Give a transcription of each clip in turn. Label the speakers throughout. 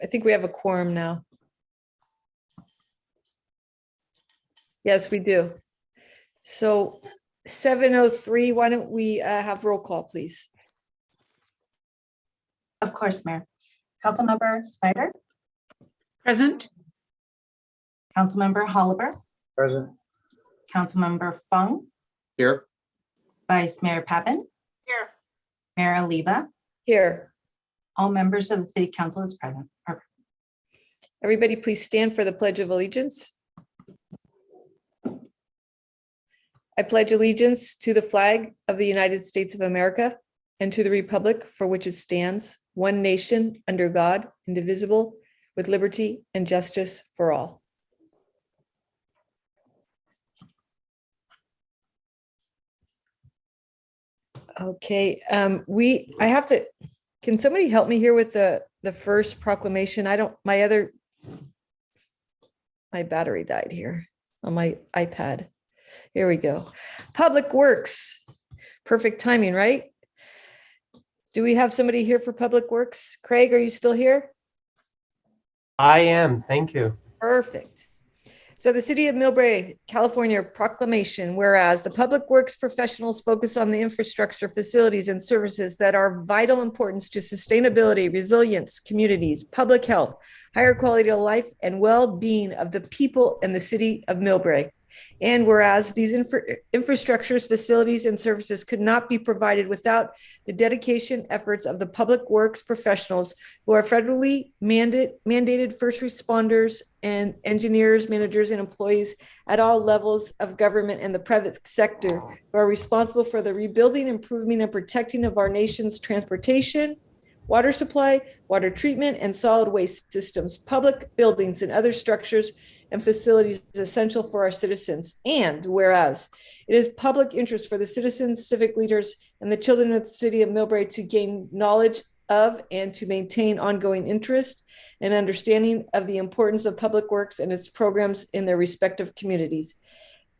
Speaker 1: I think we have a quorum now. Yes, we do. So 7:03, why don't we have roll call, please?
Speaker 2: Of course, Mayor. Councilmember Snyder,
Speaker 3: Present.
Speaker 2: Councilmember Holliver,
Speaker 4: Present.
Speaker 2: Councilmember Fung,
Speaker 4: Here.
Speaker 2: Vice Mayor Pappen,
Speaker 3: Here.
Speaker 2: Mayor Oliva,
Speaker 1: Here,
Speaker 2: all members of the City Council is present.
Speaker 1: everybody please stand for the Pledge of Allegiance. I pledge allegiance to the flag of the United States of America and to the republic for which it stands, one nation, under God, indivisible, with liberty and justice for all. Okay, I have to, can somebody help me here with the first proclamation? My battery died here on my iPad. Here we go. Public Works. Perfect timing, right? Do we have somebody here for Public Works? Craig, are you still here?
Speaker 4: I am. Thank you.
Speaker 1: Perfect. So the City of Millbrae, California proclamation, whereas the Public Works professionals focus on the infrastructure, facilities, and services that are vital importance to sustainability, resilience, communities, public health, higher quality of life, and well-being of the people in the City of Millbrae. And whereas these infrastructures, facilities, and services could not be provided without the dedication efforts of the public works professionals who are federally mandated first responders and engineers, managers, and employees at all levels of government and the private sector who are responsible for the rebuilding, improving, and protecting of our nation's transportation, water supply, water treatment, and solid waste systems, public buildings, and other structures and facilities essential for our citizens. And whereas it is public interest for the citizens, civic leaders, and the children of the City of Millbrae to gain knowledge of and to maintain ongoing interest and understanding of the importance of public works and its programs in their respective communities.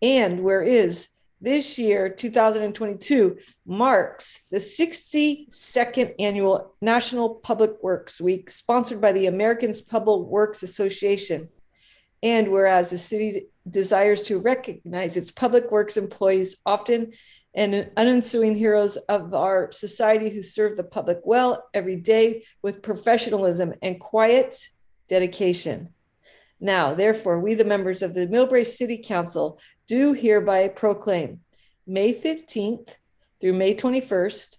Speaker 1: And whereas this year, 2022, marks the 62nd annual National Public Works Week, sponsored by the Americans Public Works Association. And whereas the city desires to recognize its public works employees often and unsung heroes of our society who serve the public well every day with professionalism and quiet dedication. Now, therefore, we, the members of the Millbrae City Council, do hereby proclaim May 15th through May 21st,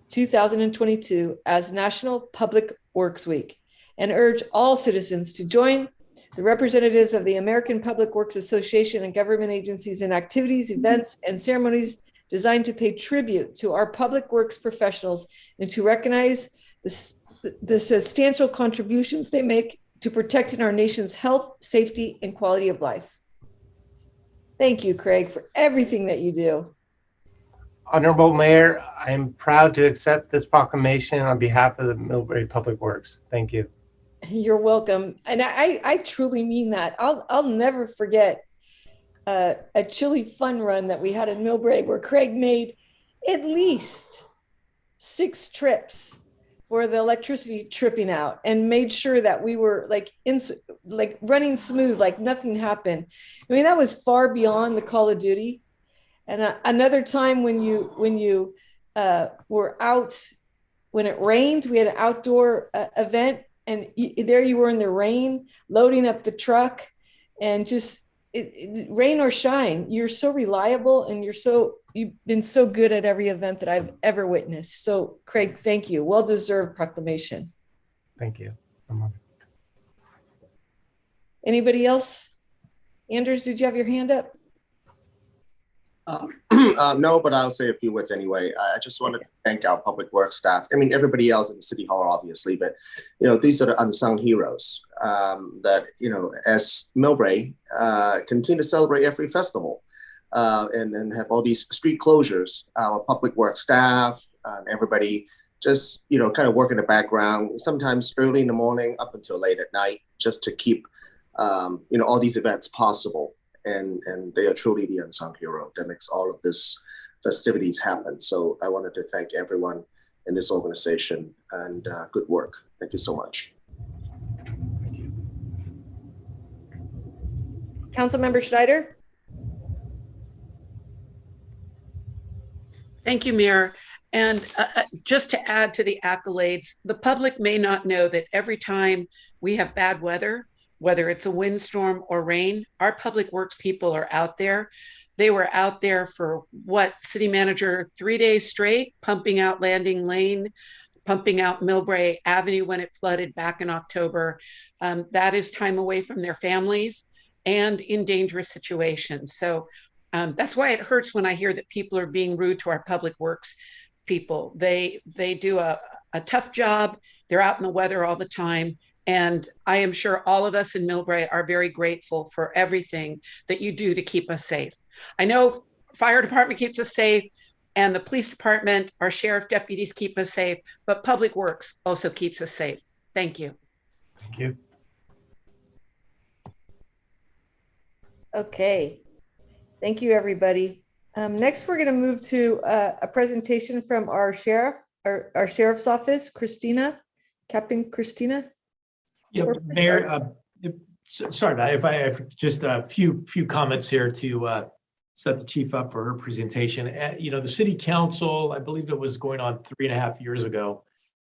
Speaker 1: 2022 as National Public Works Week, and urge all citizens to join the representatives of the American Public Works Association and government agencies in activities, events, and ceremonies designed to pay tribute to our public works professionals and to recognize the substantial contributions they make to protecting our nation's health, safety, and quality of life. Thank you, Craig, for everything that you do.
Speaker 4: Honorable Mayor, I am proud to accept this proclamation on behalf of the Millbrae Public Works. Thank you.
Speaker 1: You're welcome. And I truly mean that. I'll never forget a chili fun run that we had in Millbrae where Craig made at least 6 trips for the electricity tripping out and made sure that we were like running smooth, like nothing happened. I mean, that was far beyond the Call of Duty. And another time when you were out, when it rained, we had an outdoor event, and there you were in the rain, loading up the truck, and just rain or shine, you're so reliable, and you've been so good at every event that I've ever witnessed. So Craig, thank you. Well-deserved proclamation.
Speaker 4: Thank you.
Speaker 1: Anybody else? Anders, did you have your hand up?
Speaker 5: No, but I'll say a few words anyway. I just wanted to thank our public works staff. I mean, everybody else in the City Hall, obviously, but these are the unsung heroes that as Millbrae continue to celebrate every festival and have all these street closures. Our public works staff, everybody just kind of work in the background, sometimes early in the morning up until late at night, just to keep all these events possible. And they are truly the unsung hero that makes all of this festivities happen. So I wanted to thank everyone in this organization, and good work. Thank you so much.
Speaker 1: Councilmember Schneider?
Speaker 3: Thank you, Mayor. And just to add to the accolades, the public may not know that every time we have bad weather, whether it's a windstorm or rain, our public works people are out there. They were out there for what, City Manager, 3 days straight, pumping out Landing Lane, pumping out Millbrae Avenue when it flooded back in October. That is time away from their families and in dangerous situations. So that's why it hurts when I hear that people are being rude to our public works people. They do a tough job. They're out in the weather all the time. And I am sure all of us in Millbrae are very grateful for everything that you do to keep us safe. I know fire department keeps us safe, and the police department, our sheriff deputies keep us safe, but public works also keeps us safe. Thank you.
Speaker 4: Thank you.
Speaker 1: Okay. Thank you, everybody. Next, we're going to move to a presentation from our sheriff's office, Christina, Captain Christina.
Speaker 6: Yep,
Speaker 1: Or-
Speaker 6: Mayor, sorry about it. If I have just a few comments here to set the chief up for her presentation. You know, the city council, I believe it was going on 3.5 years ago,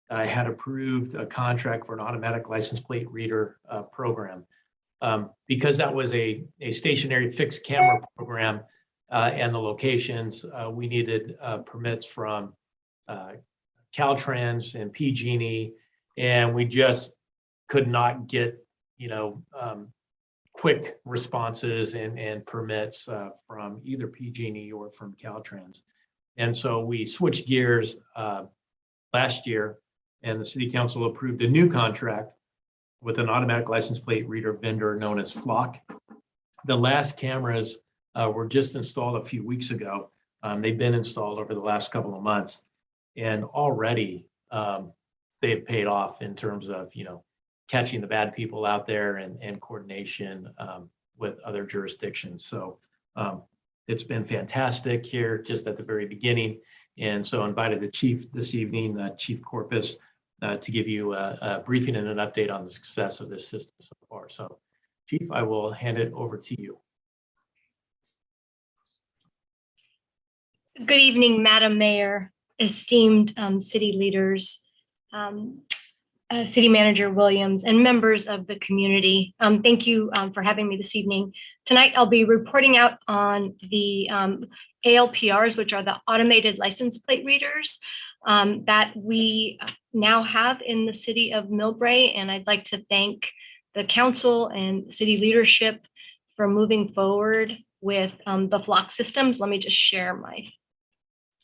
Speaker 6: had approved a contract for an automatic license plate reader program. Because that was a stationary fixed camera program and the locations, we needed permits from Caltrans and PG&E, and we just could not get, quick responses and permits from either PG&E or from Caltrans. And so we switched gears last year, and the city council approved a new contract with an automatic license plate reader vendor known as Flock. The last cameras were just installed a few weeks ago. They've been installed over the last couple of months, and already they've paid off in terms of, catching the bad people out there and coordination with other jurisdictions. So it's been fantastic here just at the very beginning. And so I invited the chief this evening, Chief Corpus, to give you a briefing and an update on the success of this system so far. So Chief, I will hand it over to you.
Speaker 7: Good evening, Madam Mayor, esteemed city leaders, City Manager Williams, and members of the community. Thank you for having me this evening. Tonight, I'll be reporting out on the ALPRs, which are the automated license plate readers that we now have in the city of Millbrae. And I'd like to thank the council and city leadership for moving forward with the Flock systems. Let me just share my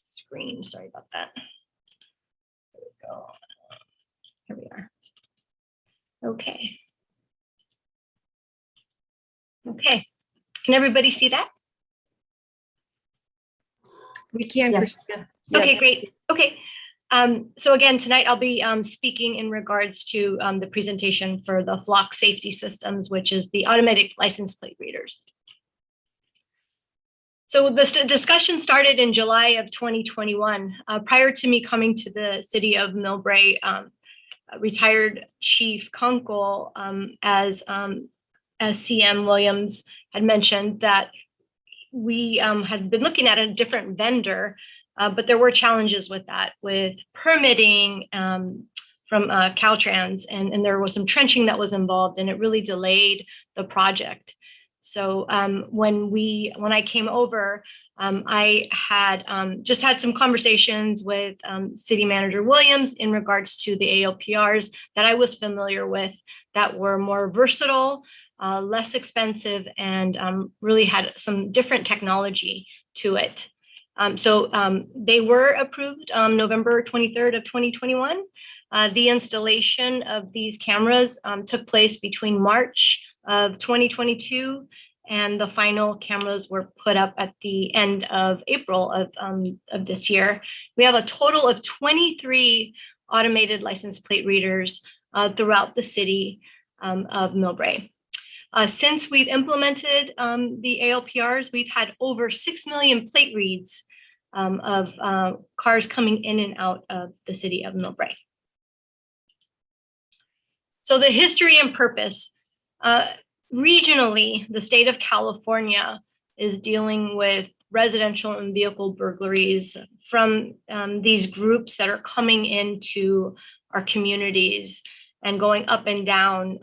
Speaker 7: screen. Sorry about that. There we go. Here we are. Okay. Okay. Can everybody see that?
Speaker 1: We can,
Speaker 2: Yes.
Speaker 1: Christina.
Speaker 7: Okay,
Speaker 1: Yes.
Speaker 7: great. Okay. So again, tonight I'll be speaking in regards to the presentation for the Flock safety systems, which is the automatic license plate readers. So the discussion started in July of 2021. Prior to me coming to the city of Millbrae, retired Chief Kunkel, as CM Williams had mentioned, that we had been looking at a different vendor, but there were challenges with that, with permitting from Caltrans, and there was some trenching that was involved, and it really delayed the project. So when I came over, I had just had some conversations with City Manager Williams in regards to the ALPRs that I was familiar with, that were more versatile, less expensive, and really had some different technology to it. So they were approved November 23rd of 2021. The installation of these cameras took place between March of 2022, and the final cameras were put up at the end of April of this year. We have a total of 23 automated license plate readers throughout the city of Millbrae. Since we've implemented the ALPRs, we've had over 6 million plate reads of cars coming in and out of the city of Millbrae. So the history and purpose. regionally, the state of California is dealing with residential and vehicle burglaries from these groups that are coming into our communities and going up and down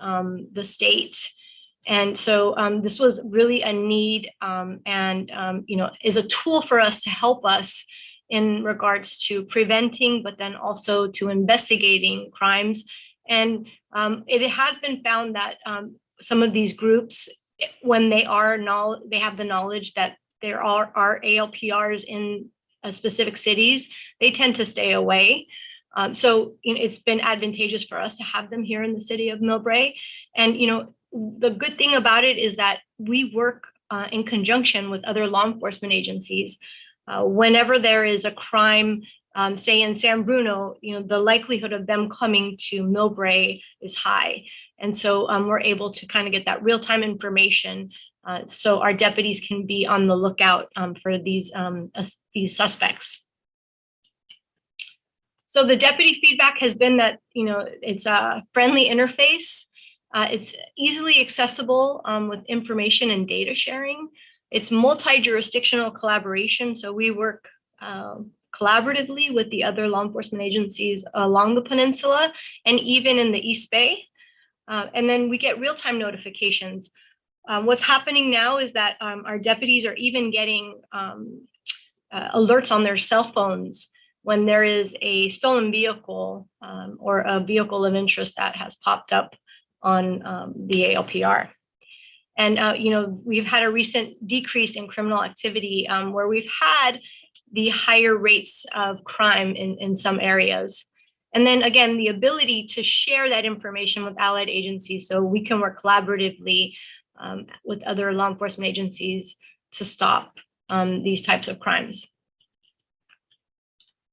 Speaker 7: the state. And so this was really a need and is a tool for us to help us in regards to preventing, but then also to investigating crimes. And it has been found that some of these groups, when they have the knowledge that there are ALPRs in specific cities, they tend to stay away. So it's been advantageous for us to have them here in the city of Millbrae. And the good thing about it is that we work in conjunction with other law enforcement agencies. Whenever there is a crime, say in San Bruno, the likelihood of them coming to Millbrae is high. And so we're able to kind of get that real-time information so our deputies can be on the lookout for these suspects. So the deputy feedback has been that, it's a friendly interface. It's easily accessible with information and data sharing. It's multi-jurisdictional collaboration. So we work collaboratively with the other law enforcement agencies along the peninsula and even in the East Bay. And then we get real-time notifications. What's happening now is that our deputies are even getting alerts on their cell phones when there is a stolen vehicle or a vehicle of interest that has popped up on the ALPR. And, we've had a recent decrease in criminal activity where we've had the higher rates of crime in some areas. And then again, the ability to share that information with allied agencies so we can work collaboratively with other law enforcement agencies to stop these types of crimes.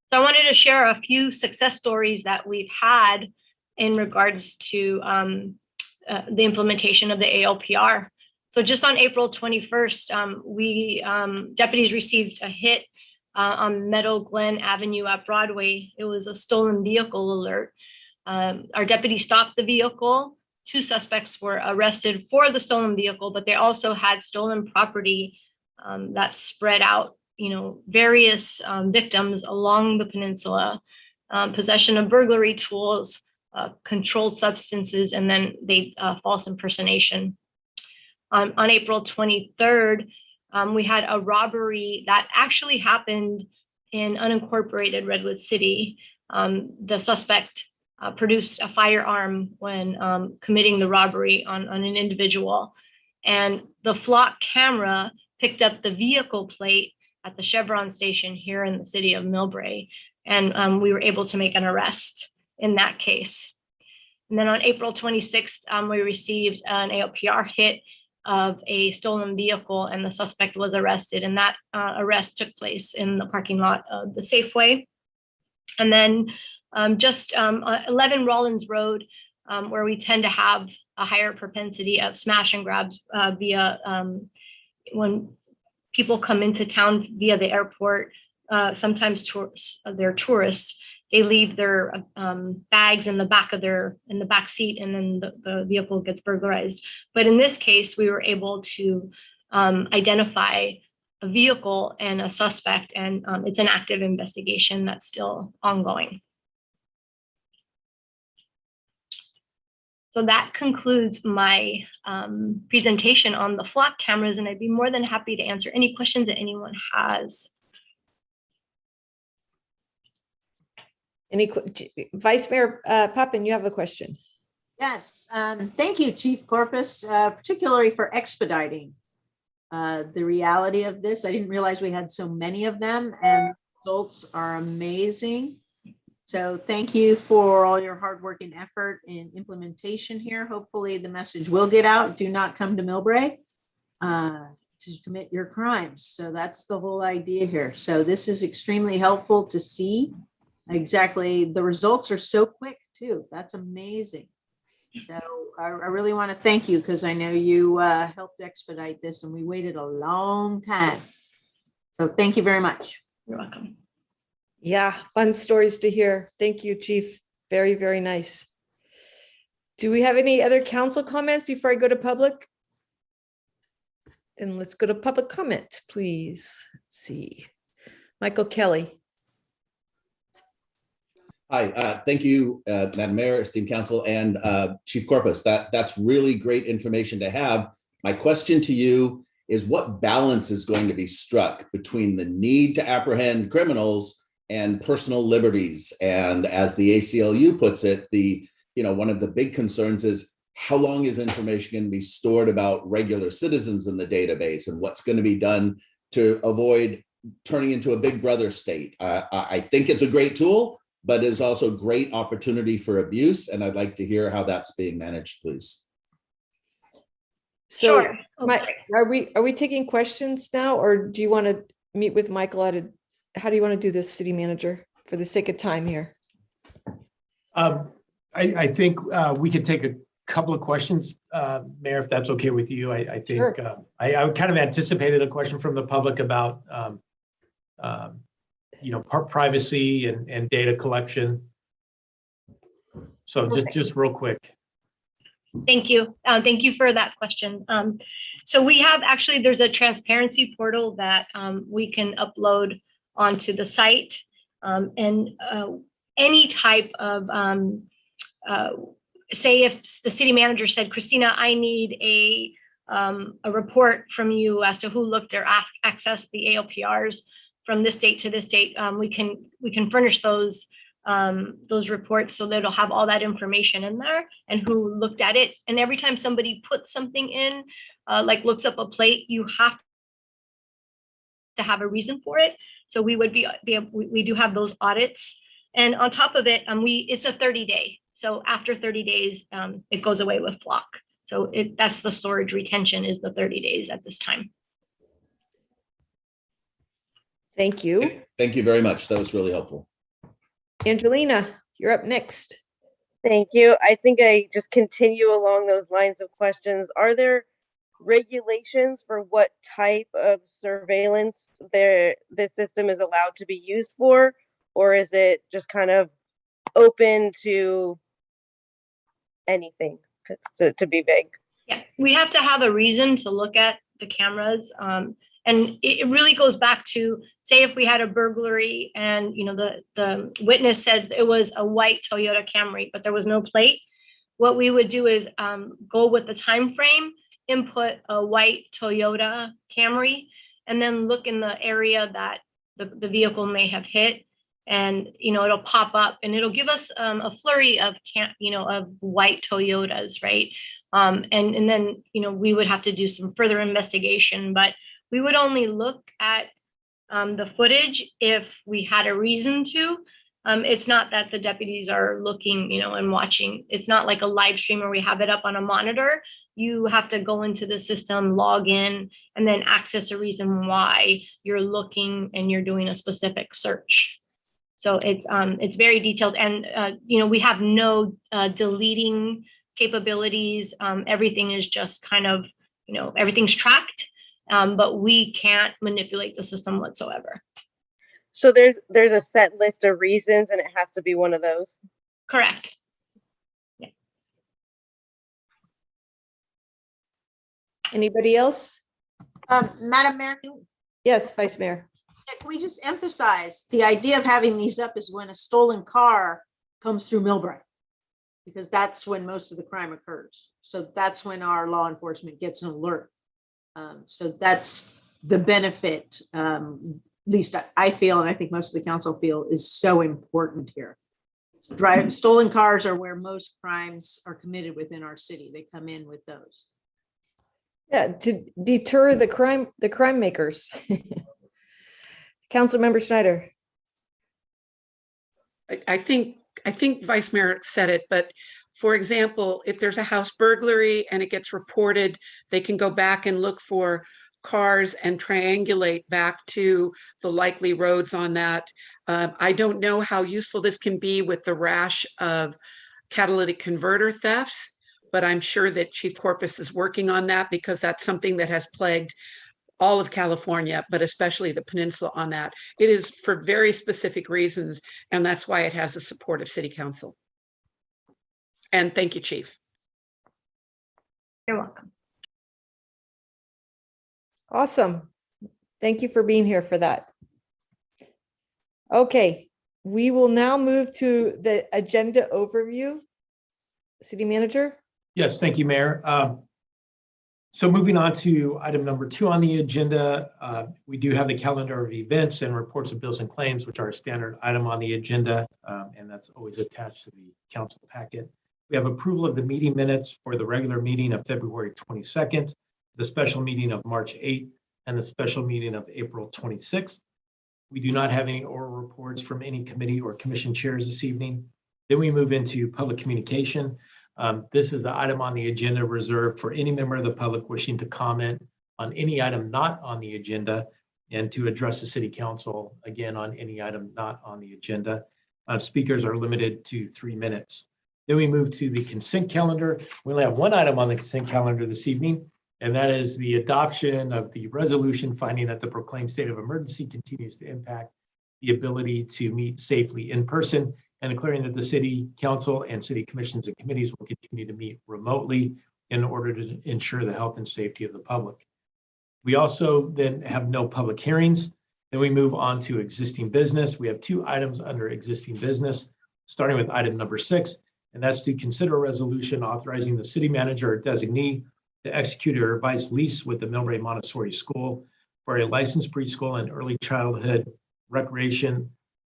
Speaker 7: So I wanted to share a few success stories that we've had in regards to the implementation of the ALPR. So just on April 21st, we deputies received a hit on Meadow Glen Avenue at Broadway. It was a stolen vehicle alert. Our deputies stopped the vehicle. 2 suspects were arrested for the stolen vehicle, but they also had stolen property that spread out, various victims along the peninsula, possession of burglary tools, controlled substances, and then false impersonation. On April 23rd, we had a robbery that actually happened in unincorporated Redwood City. The suspect produced a firearm when committing the robbery on an individual. And the flock camera picked up the vehicle plate at the Chevron station here in the city of Millbrae. And we were able to make an arrest in that case. And then on April 26th, we received an ALPR hit of a stolen vehicle and the suspect was arrested. And that arrest took place in the parking lot of the Safeway. And then just 11 Rollins Road, where we tend to have a higher propensity of smash and grabs via when people come into town via the airport, sometimes they're tourists. They leave their bags in the back seat, and then the vehicle gets burglarized. But in this case, we were able to identify a vehicle and a suspect, and it's an active investigation that's still ongoing. So that concludes my presentation on the flock cameras, and I'd be more than happy to answer any questions that anyone has.
Speaker 1: Vice Mayor Pappen, you have a question.
Speaker 8: Yes, thank you, Chief Corpus, particularly for expediting the reality of this. I didn't realize we had so many of them, and the results are amazing. So thank you for all your hard work and effort in implementation here. Hopefully the message will get out. Do not come to Millbrae to commit your crimes. So that's the whole idea here. So this is extremely helpful to see. Exactly. The results are so quick too. That's amazing. So I really want to thank you because I know you helped expedite this and we waited a long time. So thank you very much.
Speaker 7: You're welcome.
Speaker 1: Yeah, fun stories to hear. Thank you, Chief. Very, very nice. Do we have any other council comments before I go to public? And let's go to public comment, please. Let's see. Michael Kelly.
Speaker 9: Hi, thank you, Madam Mayor, esteemed council, and Chief Corpus. That's really great information to have. My question to you is, what balance is going to be struck between the need to apprehend criminals and personal liberties? And as the ACLU puts it, one of the big concerns is, how long is information going to be stored about regular citizens in the database, and what's going to be done to avoid turning into a big brother state? I think it's a great tool, but it's also great opportunity for abuse. And I'd like to hear how that's being managed, please.
Speaker 1: So
Speaker 7: Sure. Oh, sorry.
Speaker 1: are we taking questions now, or do you want to meet with Michael how do you want to do this, city manager, for the sake of time here?
Speaker 6: I think we could take a couple of questions, Mayor, if that's okay with you. I think
Speaker 1: Sure.
Speaker 6: I kind of anticipated a question from the public about privacy and data collection. So just real quick.
Speaker 7: Thank you. Thank you for that question. So we have there's a transparency portal that we can upload onto the site, and any type of, say if the city manager said, Christina, I need a report from you as to who looked or accessed the ALPRs from this date to this date, we can furnish those reports so that it'll have all that information in there and who looked at it. And every time somebody puts something in, like looks up a plate, you have to have a reason for it. So we would we do have those audits. And on top of it, it's a 30-day. So after 30 days, it goes away with Flock. So that's the storage retention, is the 30 days at this time.
Speaker 1: Thank you.
Speaker 9: Thank you very much. That was really helpful.
Speaker 1: Angelina, you're up next.
Speaker 10: Thank you. I think I just continue along those lines of questions. Are there regulations for what type of surveillance this system is allowed to be used for? Or is it just kind of open to anything, to be vague?
Speaker 7: Yeah, we have to have a reason to look at the cameras. And it really goes back to, say if we had a burglary and the witness said it was a white Toyota Camry, but there was no plate. What we would do is go with the time frame, input a white Toyota Camry, and then look in the area that the vehicle may have hit. And it'll pop up and it'll give us a flurry of of white Toyotas, right? And then we would have to do some further investigation, but we would only look at the footage if we had a reason to. It's not that the deputies are looking, and watching. It's not like a live stream where we have it up on a monitor. You have to go into the system, log in, and then access a reason why you're looking and you're doing a specific search. So it's very detailed, and we have no deleting capabilities. Everything is just kind of everything's tracked. But we can't manipulate the system whatsoever.
Speaker 10: So there's a set list of reasons, and it has to be one of those?
Speaker 7: Correct. Yeah.
Speaker 1: Anybody else?
Speaker 8: Madam Mayor, can
Speaker 1: Yes, Vice Mayor.
Speaker 8: we just emphasize the idea of having these up is when a stolen car comes through Millbrae, because that's when most of the crime occurs. So that's when our law enforcement gets an alert. So that's the benefit, at least I feel, and I think most of the council feel, is so important here. Stolen cars are where most crimes are committed within our city. They come in with those.
Speaker 1: Yeah, to deter the crime makers. Councilmember Schneider.
Speaker 3: I think Vice Mayor said it, but for example, if there's a house burglary and it gets reported, they can go back and look for cars and triangulate back to the likely roads on that. I don't know how useful this can be with the rash of catalytic converter thefts, but I'm sure that Chief Corpus is working on that, because that's something that has plagued all of California, but especially the peninsula on that. It is for very specific reasons, and that's why it has the support of City Council. And thank you, Chief.
Speaker 7: You're welcome.
Speaker 1: Awesome. Thank you for being here for that. Okay, we will now move to the agenda overview. City Manager?
Speaker 6: Yes, thank you, Mayor. So moving on to item number 2 on the agenda, we do have the calendar of events and reports of bills and claims, which are a standard item on the agenda, and that's always attached to the council packet. We have approval of the meeting minutes for the regular meeting of February 22nd, the special meeting of March 8th, and the special meeting of April 26th. We do not have any oral reports from any committee or commission chairs this evening. Then we move into public communication. This is the item on the agenda reserved for any member of the public wishing to comment on any item not on the agenda and to address the city council again on any item not on the agenda. Speakers are limited to 3 minutes. Then we move to the consent calendar. We only have one item on the consent calendar this evening, and that is the adoption of the resolution finding that the proclaimed state of emergency continues to impact the ability to meet safely in person, and declaring that the city council and city commissions and committees will continue to meet remotely in order to ensure the health and safety of the public. We also then have no public hearings. Then we move on to existing business. We have 2 items under existing business, starting with item number 6, and that's to consider a resolution authorizing the city manager or designee to execute a revised lease with the Millbrae Montessori School for a licensed preschool and early childhood recreation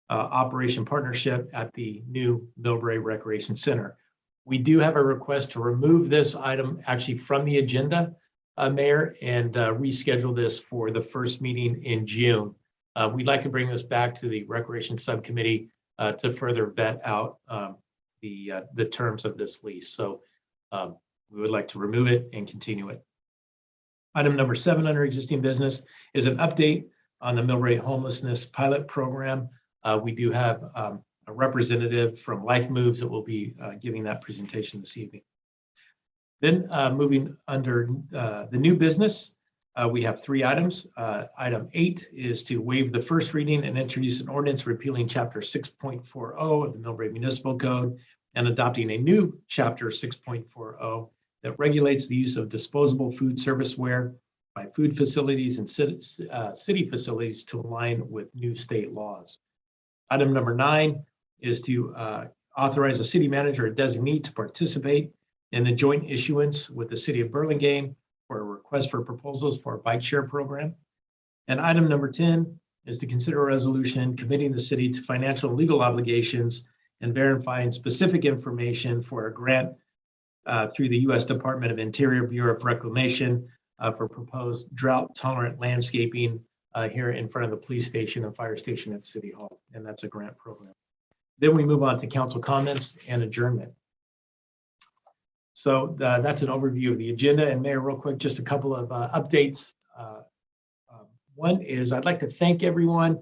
Speaker 6: operation partnership at the new Millbrae Recreation Center. We do have a request to remove this item actually from the agenda, Mayor, and reschedule this for the first meeting in June. We'd like to bring this back to the Recreation Subcommittee to further vet out the terms of this lease. So we would like to remove it and continue it. Item number 7 under existing business is an update on the Millbrae Homelessness Pilot Program. We do have a representative from Life Moves that will be giving that presentation this evening. Then moving under the new business, we have 3 items. Item 8 is to waive the first reading and introduce an ordinance repealing Chapter 6.40 of the Millbrae Municipal Code and adopting a new Chapter 6.40 that regulates the use of disposable food serviceware by food facilities and city facilities to align with new state laws. Item number 9 is to authorize a city manager or designee to participate in the joint issuance with the city of Burlingame for a request for proposals for a bike share program. And item number 10 is to consider a resolution committing the city to financial and legal obligations and verifying specific information for a grant through the U.S. Department of Interior Bureau of Reclamation for proposed drought-tolerant landscaping here in front of the police station and fire station at City Hall, and that's a grant program. Then we move on to council comments and adjournment. So that's an overview of the agenda. And Mayor, real quick, just a couple of updates. One is I'd like to thank everyone,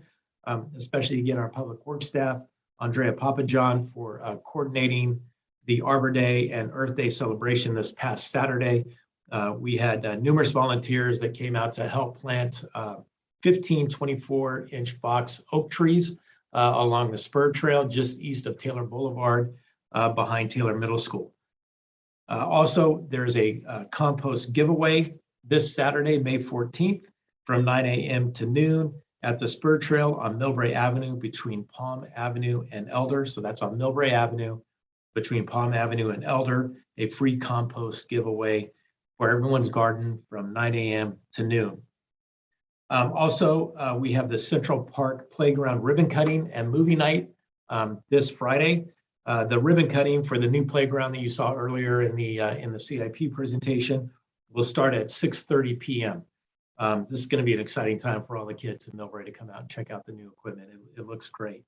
Speaker 6: especially again our public works staff, Andrea Papajohn for coordinating the Arbor Day and Earth Day celebration this past Saturday. We had numerous volunteers that came out to help plant 15 24-inch box oak trees along the spur trail just east of Taylor Boulevard behind Taylor Middle School. Also, there's a compost giveaway this Saturday, May 14th from 9 a.m. to noon at the spur trail on Millbrae Avenue between Palm Avenue and Elder. So that's on Millbrae Avenue between Palm Avenue and Elder, a free compost giveaway for everyone's garden from 9 a.m. to noon. Also, we have the Central Park Playground ribbon cutting and movie night this Friday. The ribbon cutting for the new playground that you saw earlier in the CIP presentation will start at 6:30 p.m. This is going to be an exciting time for all the kids in Millbrae to come out and check out the new equipment. It looks great.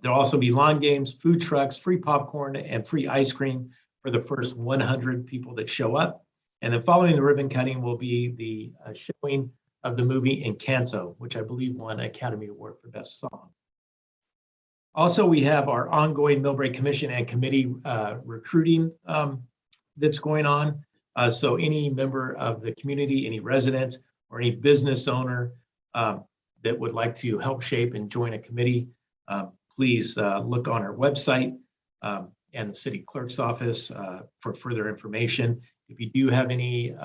Speaker 6: There'll also be lawn games, food trucks, free popcorn, and free ice cream for the first 100 people that show up. And then following the ribbon cutting will be the showing of the movie Encanto, which I believe won an Academy Award for Best Song. Also, we have our ongoing Millbrae Commission and Committee recruiting that's going on. So any member of the community, any resident, or any business owner that would like to help shape and join a committee, please look on our website and the city clerk's office for further information. If you do have any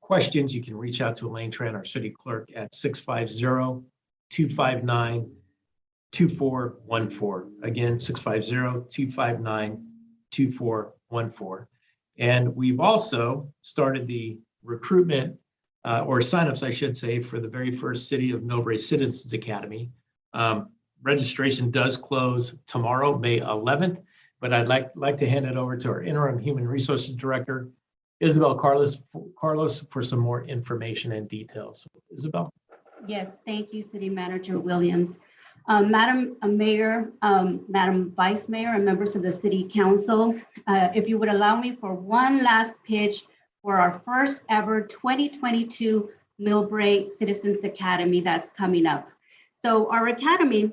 Speaker 6: questions, you can reach out to Elaine Tran, our city clerk, at 650-259-2414. Again, 650-259-2414. And we've also started the recruitment or signups, I should say, for the very first City of Millbrae Citizens Academy. Registration does close tomorrow, May 11th, but I'd like to hand it over to our interim Human Resources Director, Isabel Carlos, for some more information and details. Isabel.
Speaker 11: Yes, thank you, City Manager Williams. Madam Mayor, Madam Vice Mayor, and members of the City Council, if you would allow me for one last pitch for our first ever 2022 Millbrae Citizens Academy that's coming up. So our academy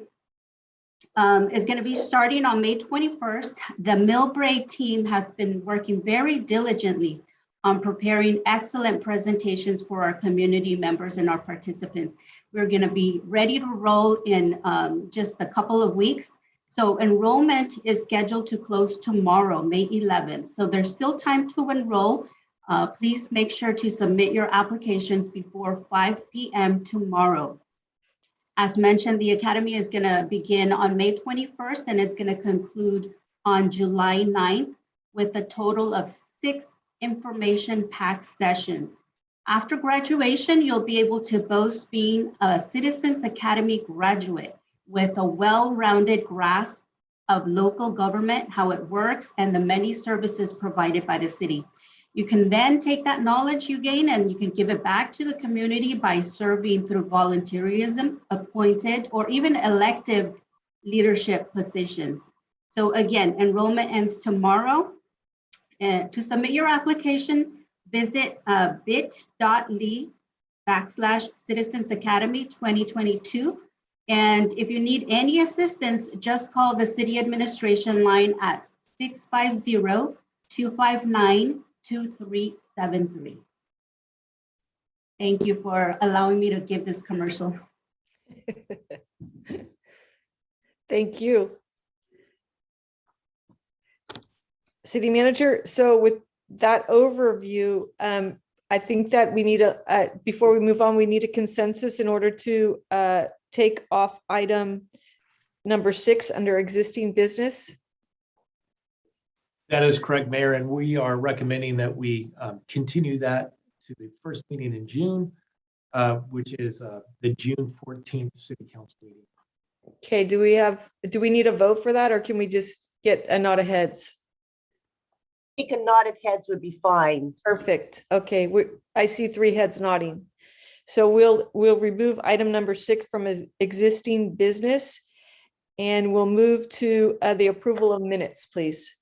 Speaker 11: is going to be starting on May 21st. The Millbrae team has been working very diligently on preparing excellent presentations for our community members and our participants. We're going to be ready to roll in just a couple of weeks. So enrollment is scheduled to close tomorrow, May 11th. So there's still time to enroll. Please make sure to submit your applications before 5 p.m. tomorrow. As mentioned, the Academy is going to begin on May 21st and it's going to conclude on July 9th with a total of 6 information-packed sessions. After graduation, you'll be able to boast being a Citizens Academy graduate with a well-rounded grasp of local government, how it works, and the many services provided by the city. You can then take that knowledge you gain and you can give it back to the community by serving through volunteerism, appointed, or even elective leadership positions. So again, enrollment ends tomorrow. To submit your application, visit bit.ly/Citizens Academy 2022. And if you need any assistance, just call the city administration line at 650-259-2373. Thank you for allowing me to give this commercial.
Speaker 1: Thank you. City Manager, so with that overview, I think that we need before we move on, we need a consensus in order to take off item number 6 under existing business.
Speaker 6: That is correct, Mayor, and we are recommending that we continue that to the first meeting in June, which is the June 14th City Council meeting.
Speaker 1: Okay, do we need a vote for that, or can we just get a nod of heads?
Speaker 12: I think a nod of heads would be fine.
Speaker 1: Perfect. Okay, I see 3 heads nodding. So we'll remove item number 6 from existing business, and we'll move to the approval of minutes, please.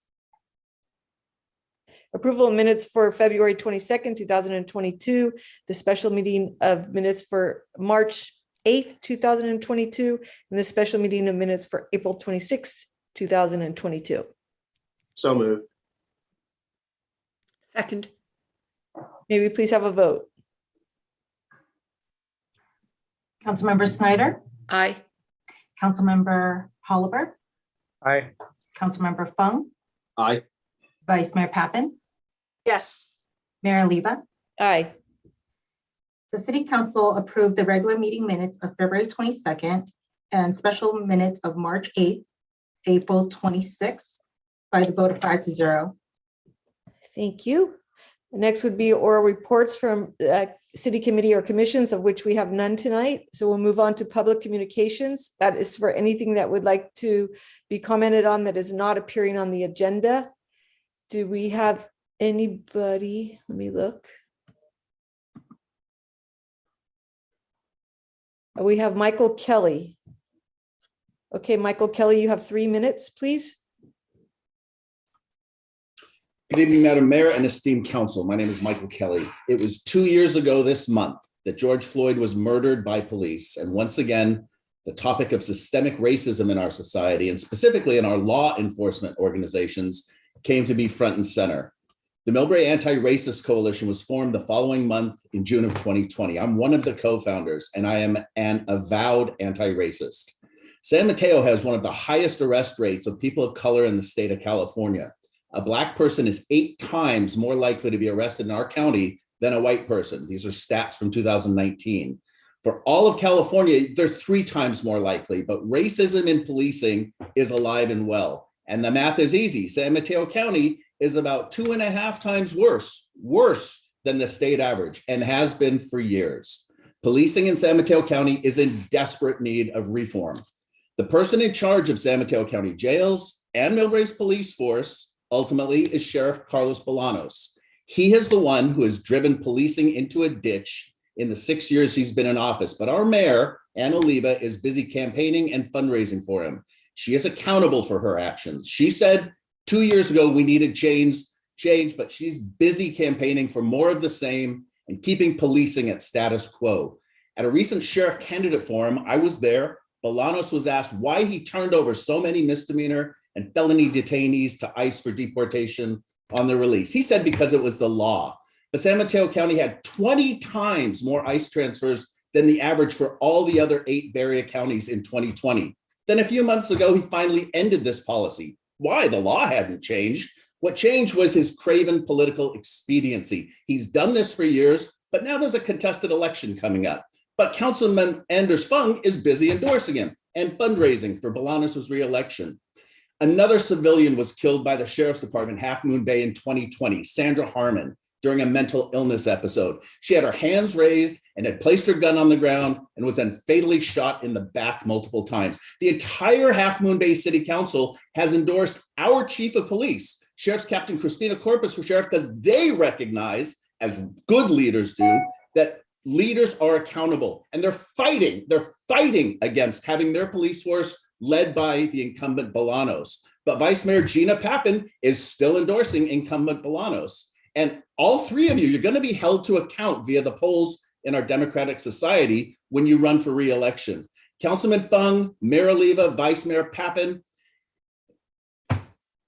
Speaker 1: Approval of minutes for February 22nd, 2022, the special meeting of minutes for March 8th, 2022, and the special meeting of minutes for April 26th, 2022.
Speaker 5: So moved.
Speaker 3: Second.
Speaker 1: May we please have a vote?
Speaker 2: Councilmember Snyder,
Speaker 3: Aye.
Speaker 2: Councilmember Holliver,
Speaker 4: Aye.
Speaker 2: Councilmember Fung,
Speaker 5: Aye.
Speaker 2: Vice Mayor Pappen,
Speaker 8: Yes.
Speaker 2: Mayor Oliva.
Speaker 1: Aye.
Speaker 2: The City Council approved the regular meeting minutes of February 22nd and special minutes of March 8th, April 26th by the vote of 5-0.
Speaker 1: Thank you. The next would be oral reports from city committee or commissions, of which we have none tonight. So we'll move on to public communications. That is for anything that would like to be commented on that is not appearing on the agenda. Do we have anybody? Let me look. We have Michael Kelly. Okay, Michael Kelly, you have 3 minutes, please.
Speaker 9: Good evening, Madam Mayor and esteemed council. My name is Michael Kelly. It was 2 years ago this month that George Floyd was murdered by police. And once again, the topic of systemic racism in our society, and specifically in our law enforcement organizations, came to be front and center. The Millbrae Anti-Racist Coalition was formed the following month in June of 2020. I'm one of the co-founders, and I am an avowed anti-racist. San Mateo has one of the highest arrest rates of people of color in the state of California. A Black person is 8 times more likely to be arrested in our county than a white person. These are stats from 2019. For all of California, they're 3 times more likely, but racism in policing is alive and well. And the math is easy. San Mateo County is about 2.5 times worse than the state average, and has been for years. Policing in San Mateo County is in desperate need of reform. The person in charge of San Mateo County jails and Millbrae's police force ultimately is Sheriff Carlos Bolanos. He is the one who has driven policing into a ditch in the 6 years he's been in office. But our mayor, Ann Oliva, is busy campaigning and fundraising for him. She is accountable for her actions. She said 2 years ago we needed change, but she's busy campaigning for more of the same and keeping policing at status quo. At a recent sheriff candidate forum, I was there. Bolanos was asked why he turned over so many misdemeanor and felony detainees to ICE for deportation on their release. He said because it was the law. But San Mateo County had 20 times more ICE transfers than the average for all the other 8 Bay Area counties in 2020. Then a few months ago, he finally ended this policy. Why? The law hadn't changed. What changed was his craven political expediency. He's done this for years, but now there's a contested election coming up. But Councilman Anders Fung is busy endorsing him and fundraising for Bolanos' re-election. Another civilian was killed by the Sheriff's Department, Half Moon Bay, in 2020, Sandra Harmon, during a mental illness episode. She had her hands raised and had placed her gun on the ground and was then fatally shot in the back multiple times. The entire Half Moon Bay City Council has endorsed our chief of police, Sheriff's Captain Christina Corpus, for sheriff, because they recognize, as good leaders do, that leaders are accountable, and they're fighting against having their police force led by the incumbent Bolanos. But Vice Mayor Gina Pappin is still endorsing incumbent Bolanos. And all 3 of you, you're going to be held to account via the polls in our democratic society when you run for re-election. Councilman Fung, Mayor Oliva, Vice Mayor Pappin,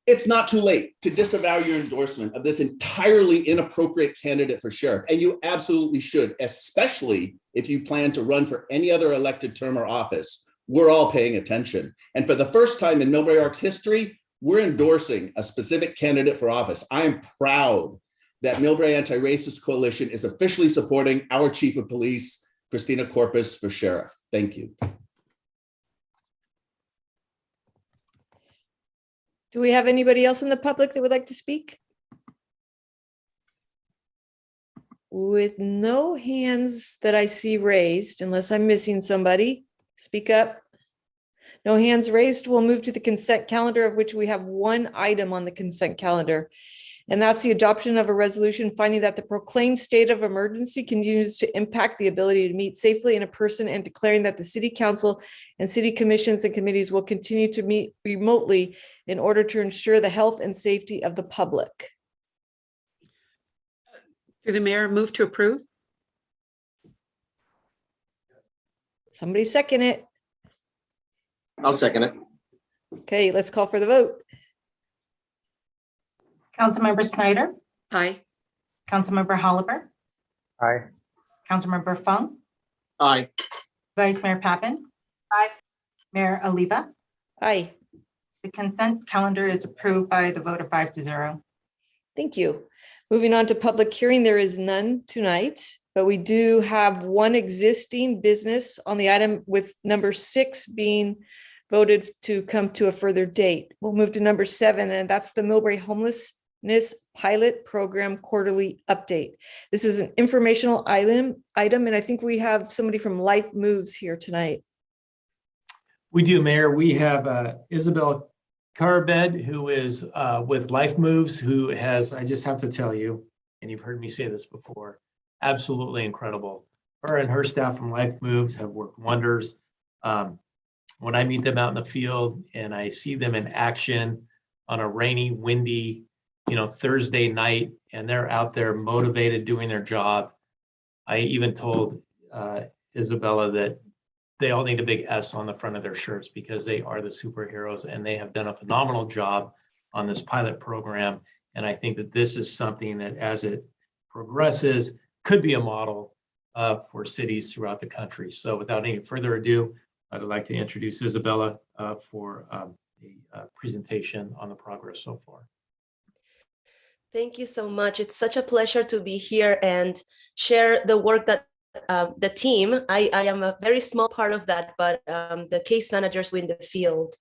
Speaker 9: it's not too late to disavow your endorsement of this entirely inappropriate candidate for sheriff. And you absolutely should, especially if you plan to run for any other elected term or office. We're all paying attention. And for the first time in Millbrae Ark's history, we're endorsing a specific candidate for office. I am proud that Millbrae Anti-Racist Coalition is officially supporting our chief of police, Christina Corpus, for sheriff. Thank you.
Speaker 1: Do we have anybody else in the public that would like to speak? With no hands that I see raised, unless I'm missing somebody, speak up. No hands raised, we'll move to the consent calendar, of which we have 1 item on the consent calendar. And that's the adoption of a resolution finding that the proclaimed state of emergency continues to impact the ability to meet safely in person, and declaring that the city council and city commissions and committees will continue to meet remotely in order to ensure the health and safety of the public.
Speaker 3: Through the mayor, move to approve.
Speaker 1: Somebody second it.
Speaker 5: I'll second it.
Speaker 1: Okay, let's call for the vote.
Speaker 2: Councilmember Snyder,
Speaker 3: Aye.
Speaker 2: Councilmember Holliver,
Speaker 4: Aye.
Speaker 2: Councilmember Fung,
Speaker 5: Aye.
Speaker 2: Vice Mayor Pappin. Aye. Mayor Oliva.
Speaker 1: Aye.
Speaker 2: The consent calendar is approved by the vote of 5-0.
Speaker 1: Thank you. Moving on to public hearing, there is none tonight, but we do have 1 existing business on the item, with number 6 being voted to come to a further date. We'll move to number 7, and that's the Millbrae Homelessness Pilot Program Quarterly Update. This is an informational item, and I think we have somebody from Life Moves here tonight.
Speaker 6: We do, Mayor. We have Isabel Carbed, who is with Life Moves, who has, I just have to tell you, and you've heard me say this before, absolutely incredible. Her and her staff from Life Moves have worked wonders. When I meet them out in the field and I see them in action on a rainy, windy, Thursday night, and they're out there motivated, doing their job. I even told Isabella that they all need a big S on the front of their shirts, because they are the superheroes, and they have done a phenomenal job on this pilot program. And I think that this is something that, as it progresses, could be a model for cities throughout the country. So without any further ado, I'd like to introduce Isabella for a presentation on the progress so far.
Speaker 13: Thank you so much. It's such a pleasure to be here and share the work that the team, I am a very small part of that, but the case managers in the field.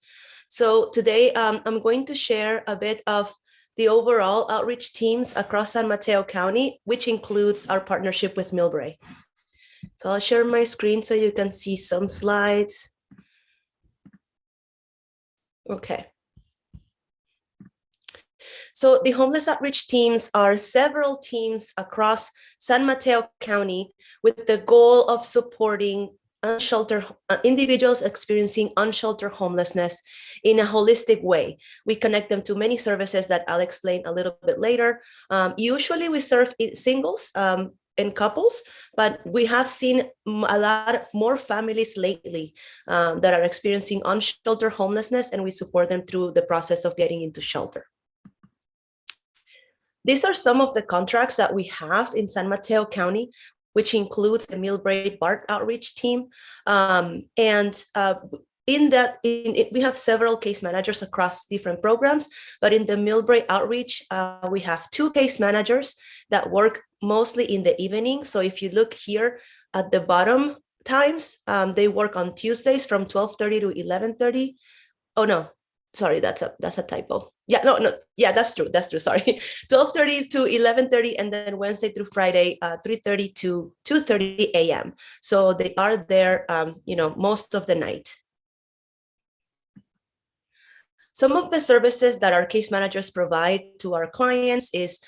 Speaker 13: So today I'm going to share a bit of the overall outreach teams across San Mateo County, which includes our partnership with Millbrae. So I'll share my screen so you can see some slides. Okay. So the homeless outreach teams are several teams across San Mateo County with the goal of supporting unsheltered individuals experiencing unsheltered homelessness in a holistic way. We connect them to many services that I'll explain a little bit later. Usually we serve singles and couples, but we have seen a lot more families lately that are experiencing unsheltered homelessness, and we support them through the process of getting into shelter. These are some of the contracts that we have in San Mateo County, which includes the Millbrae BART outreach team. We have several case managers across different programs, but in the Millbrae outreach, we have 2 case managers that work mostly in the evening. So if you look here at the bottom times, they work on Tuesdays from 12:30 to 11:30. Oh no, sorry, that's a typo. Yeah, that's true. Sorry, 12:30 to 11:30, and then Wednesday through Friday, 3:30 to 2:30 a.m. So they are there, most of the night. Some of the services that our case managers provide to our clients is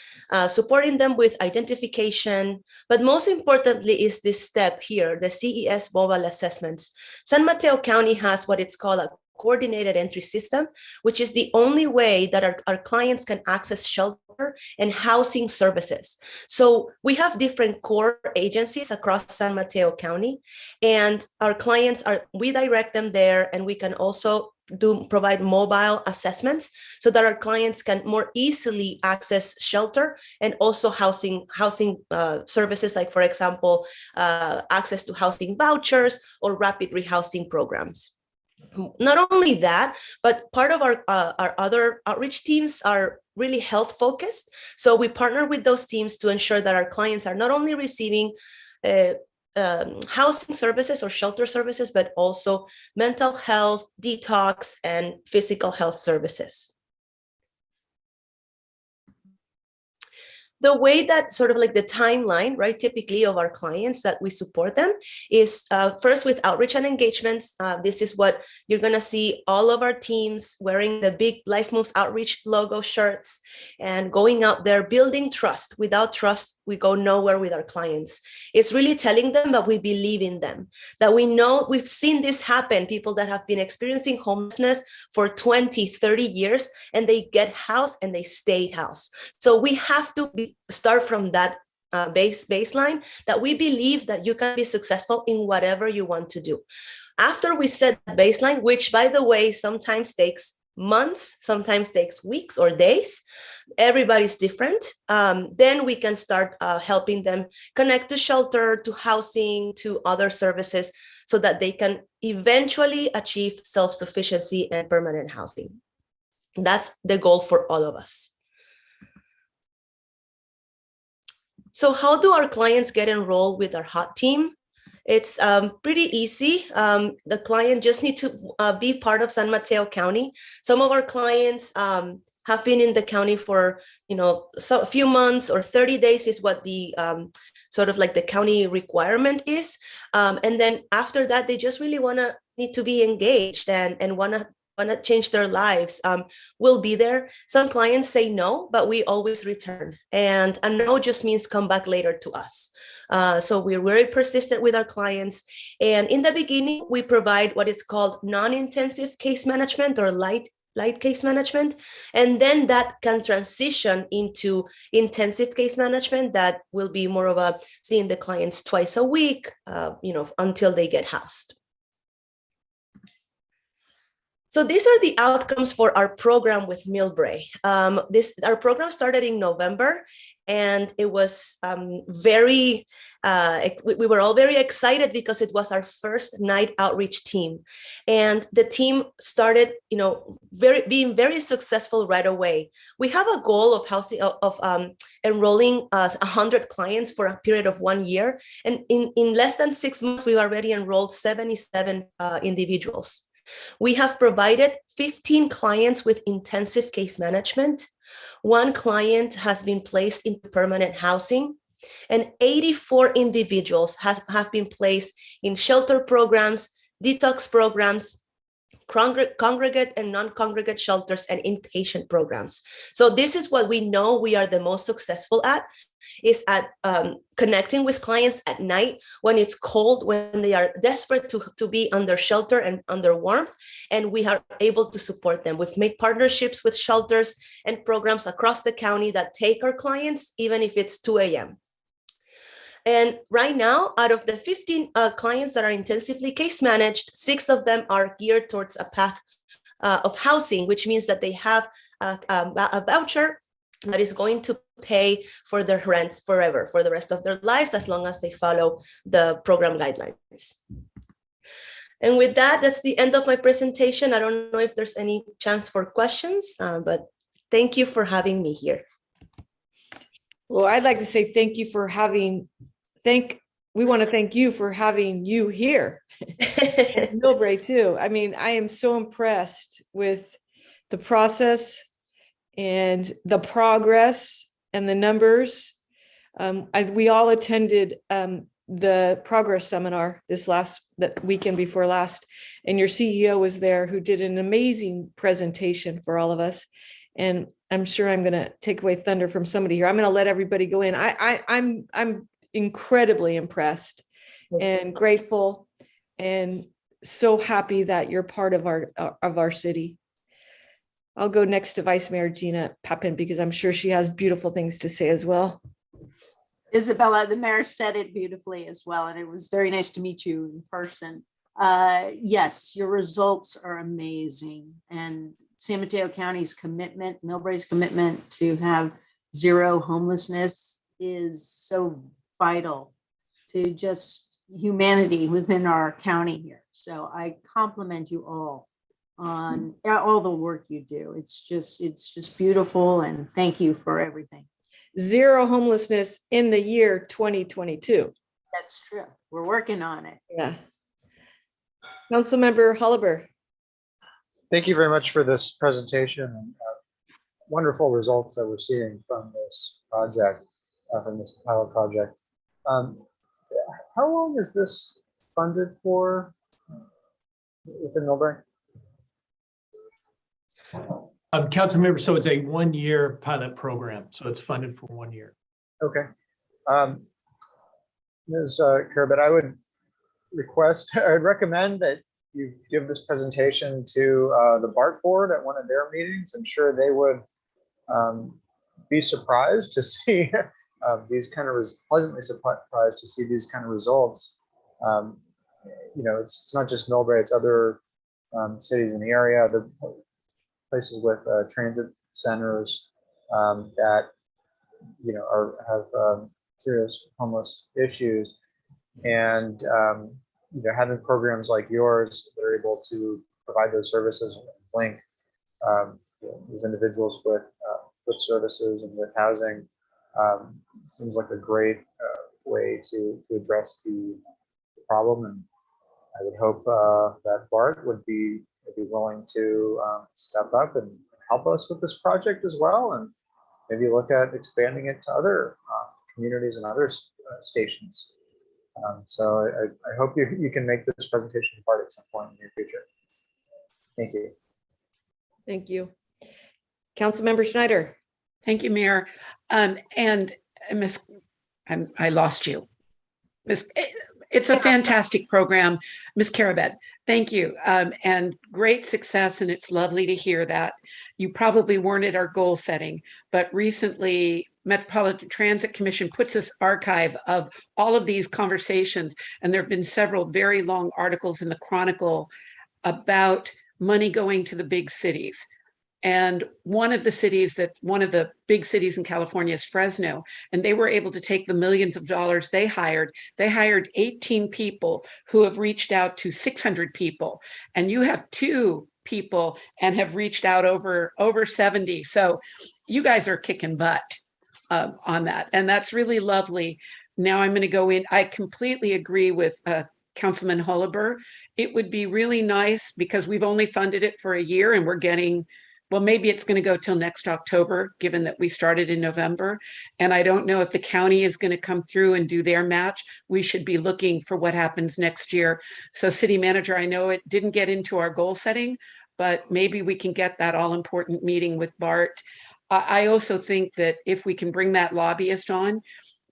Speaker 13: supporting them with identification, but most importantly is this step here, the CES mobile assessments. San Mateo County has what it's called a coordinated entry system, which is the only way that our clients can access shelter and housing services. So we have different core agencies across San Mateo County, and our clients we direct them there, and we can also provide mobile assessments so that our clients can more easily access shelter and also housing services, like, for example, access to housing vouchers or rapid rehousing programs. Not only that, but part of our other outreach teams are really health focused. So we partner with those teams to ensure that our clients are not only receiving housing services or shelter services, but also mental health, detox, and physical health services. The way that sort of like the timeline, right, typically of our clients that we support them is first with outreach and engagements. This is what you're going to see all of our teams wearing the big Life Moves Outreach logo shirts and going out there building trust. Without trust, we go nowhere with our clients. It's really telling them that we believe in them, that we know we've seen this happen, people that have been experiencing homelessness for 20, 30 years, and they get housed and they stay housed. So we have to start from that baseline, that we believe that you can be successful in whatever you want to do. After we set the baseline, which, by the way, sometimes takes months, sometimes takes weeks or days, everybody's different, then we can start helping them connect to shelter, to housing, to other services, so that they can eventually achieve self-sufficiency and permanent housing. That's the goal for all of us. So how do our clients get enrolled with our HOT team? It's pretty easy. The client just needs to be part of San Mateo County. Some of our clients have been in the county for, a few months, or 30 days is what the sort of like the county requirement is. And then after that, they just really need to be engaged and want to change their lives. We'll be there. Some clients say no, but we always return. And a no just means come back later to us. So we're very persistent with our clients. And in the beginning, we provide what is called non-intensive case management, or light case management. And then that can transition into intensive case management that will be more of seeing the clients twice a week, until they get housed. So these are the outcomes for our program with Millbrae. Our program started in November, And it was we were all very excited because it was our first night outreach team. And the team started, being very successful right away. We have a goal of enrolling 100 clients for a period of 1 year. And in less than 6 months, we already enrolled 77 individuals. We have provided 15 clients with intensive case management. 1 client has been placed into permanent housing, and 84 individuals have been placed in shelter programs, detox programs, congregate and non-congregate shelters, and inpatient programs. So this is what we know we are the most successful at, is at connecting with clients at night when it's cold, when they are desperate to be under shelter and under warmth, and we are able to support them. We've made partnerships with shelters and programs across the county that take our clients, even if it's 2 a.m. And right now, out of the 15 clients that are intensively case managed, 6 of them are geared towards a path of housing, which means that they have a voucher that is going to pay for their rents forever, for the rest of their lives, as long as they follow the program guidelines. And with that, that's the end of my presentation. I don't know if there's any chance for questions, but thank you for having me here.
Speaker 1: Well, I'd like to say thank you for we want to thank you for having you here. And Millbrae too. I mean, I am so impressed with the process and the progress and the numbers. We all attended the progress seminar that weekend before last, and your CEO was there, who did an amazing presentation for all of us. And I'm sure I'm going to take away thunder from somebody here. I'm going to let everybody go in. I'm incredibly impressed and grateful, and so happy that you're part of our city. I'll go next to Vice Mayor Gina Pappin, because I'm sure she has beautiful things to say as well.
Speaker 8: Isabella, the mayor said it beautifully as well, and it was very nice to meet you in person. Yes, your results are amazing, and San Mateo County's commitment, Millbrae's commitment to have zero homelessness is so vital to just humanity within our county here. So I compliment you all on all the work you do. It's just beautiful, and thank you for everything.
Speaker 1: Zero homelessness in the year 2022.
Speaker 8: That's true. We're working on it.
Speaker 1: Yeah. Councilmember Holliber.
Speaker 14: Thank you very much for this presentation and wonderful results that we're seeing from this project, from this pilot project. How long is this funded for within Millbrae?
Speaker 6: Councilmember, so it's a 1-year pilot program, so it's funded for 1 year.
Speaker 14: Okay. Ms. Kerabet, I would recommend that you give this presentation to the BART board at one of their meetings. I'm sure they would be surprised to see these kind of pleasantly surprised to see these kind of results. It's not just Millbrae, it's other cities in the area, the places with transit centers that have serious homeless issues, and having programs like yours that are able to provide those services, link these individuals with services and with housing, seems like a great way to address the problem. And I would hope that BART would be willing to step up and help us with this project as well, and maybe look at expanding it to other communities and other stations. So I hope you can make this presentation part at some point in the near future. Thank you. Thank you.
Speaker 1: Councilmember Schneider.
Speaker 3: Thank you, Mayor. And Miss, I lost you. Miss, it's a fantastic program, Miss Kerabet. Thank you. And great success. And it's lovely to hear that. You probably weren't at our goal setting, but recently Metropolitan Transit Commission puts this archive of all of these conversations. And there have been several very long articles in the Chronicle about money going to the big cities. And one of the big cities in California is Fresno, and they were able to take the millions of dollars they hired. They hired 18 people who have reached out to 600 people, and you have 2 people and have reached out over 70. So you guys are kicking butt on that, and that's really lovely. Now I'm going to go in. I completely agree with Councilman Holliber. It would be really nice, because we've only funded it for a year and we're getting, well, maybe it's going to go till next October, given that we started in November. And I don't know if the county is going to come through and do their match. We should be looking for what happens next year. So City Manager, I know it didn't get into our goal setting, but maybe we can get that all important meeting with Bart. I also think that if we can bring that lobbyist on,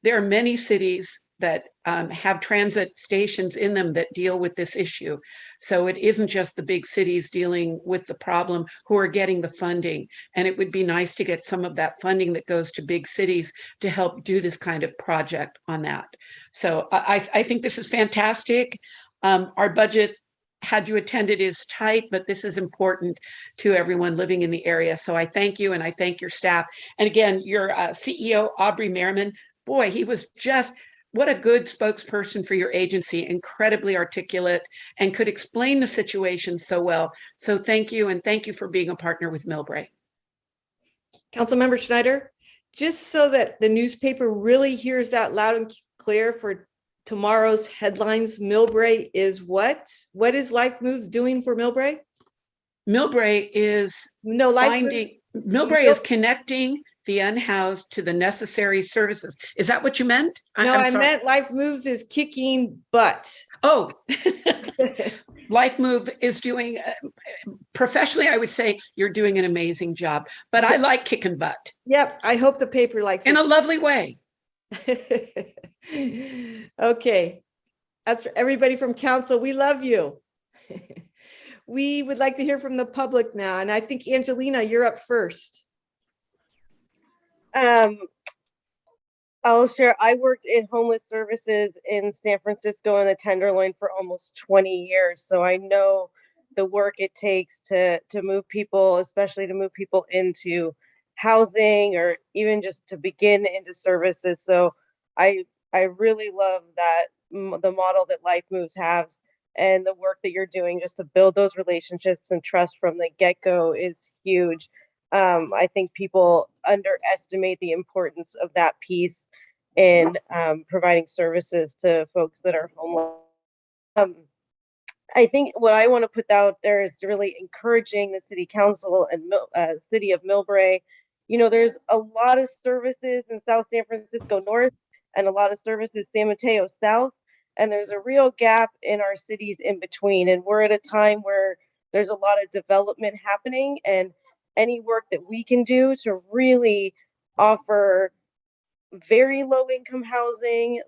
Speaker 3: there are many cities that have transit stations in them that deal with this issue. So it isn't just the big cities dealing with the problem who are getting the funding. And it would be nice to get some of that funding that goes to big cities to help do this kind of project on that. So I think this is fantastic. Our budget, had you attended, is tight, but this is important to everyone living in the area. So I thank you, and I thank your staff. And again, your CEO, Aubrey Merriman, boy, he was just, what a good spokesperson for your agency, incredibly articulate, and could explain the situation so well. So thank you, and thank you for being a partner with Millbrae.
Speaker 1: Councilmember Schneider, just so that the newspaper really hears that loud and clear for tomorrow's headlines, Millbrae is what? What is Life Moves doing for Millbrae?
Speaker 3: Millbrae is Millbrae is connecting the unhoused to the necessary services. Is that what you meant?
Speaker 1: No, I meant Life Moves is kicking butt.
Speaker 3: Oh, Life Move is doing, professionally, I would say you're doing an amazing job, but I like kicking butt.
Speaker 1: Yep, I hope the paper likes it.
Speaker 3: In a lovely way.
Speaker 1: Okay, that's for everybody from council. We love you. We would like to hear from the public now, and I think Angelina, you're up first.
Speaker 10: I'll share. I worked in homeless services in San Francisco in the Tenderloin for almost 20 years, so I know the work it takes to move people, especially to move people into housing or even just to begin into services. So I really love that the model that Life Moves has, and the work that you're doing just to build those relationships and trust from the get-go is huge. I think people underestimate the importance of that piece in providing services to folks that are homeless. I think what I want to put out there is really encouraging the city council and city of Millbrae. You know, there's a lot of services in South San Francisco North and a lot of services San Mateo South, and there's a real gap in our cities in between. And we're at a time where there's a lot of development happening, and any work that we can do to really offer very low income housing,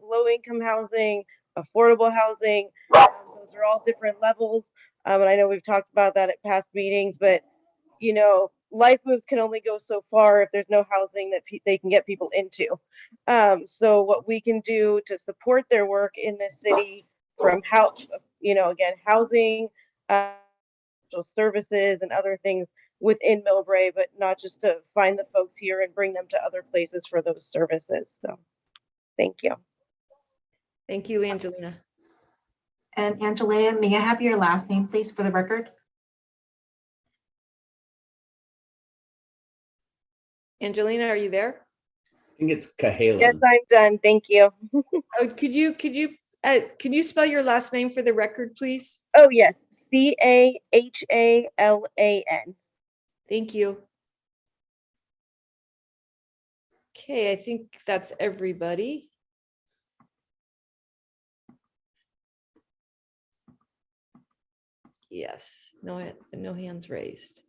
Speaker 10: affordable housing. Those are all different levels. And I know we've talked about that at past meetings, but you know, Life Moves can only go so far if there's no housing that they can get people into. So what we can do to support their work in this city, from how, you know, again, housing, services and other things within Millbrae, but not just to find the folks here and bring them to other places for those services. So thank you.
Speaker 1: Thank you, Angelina.
Speaker 2: And Angelina, may I have your last name, please, for the record?
Speaker 1: Angelina, are you there?
Speaker 9: I think it's Cahalan.
Speaker 10: Yes, I'm done. Thank you.
Speaker 1: Oh, could you spell your last name for the record, please?
Speaker 10: Oh, yes. Cahalan.
Speaker 1: Thank you. Okay, I think that's everybody. Yes, no hands raised.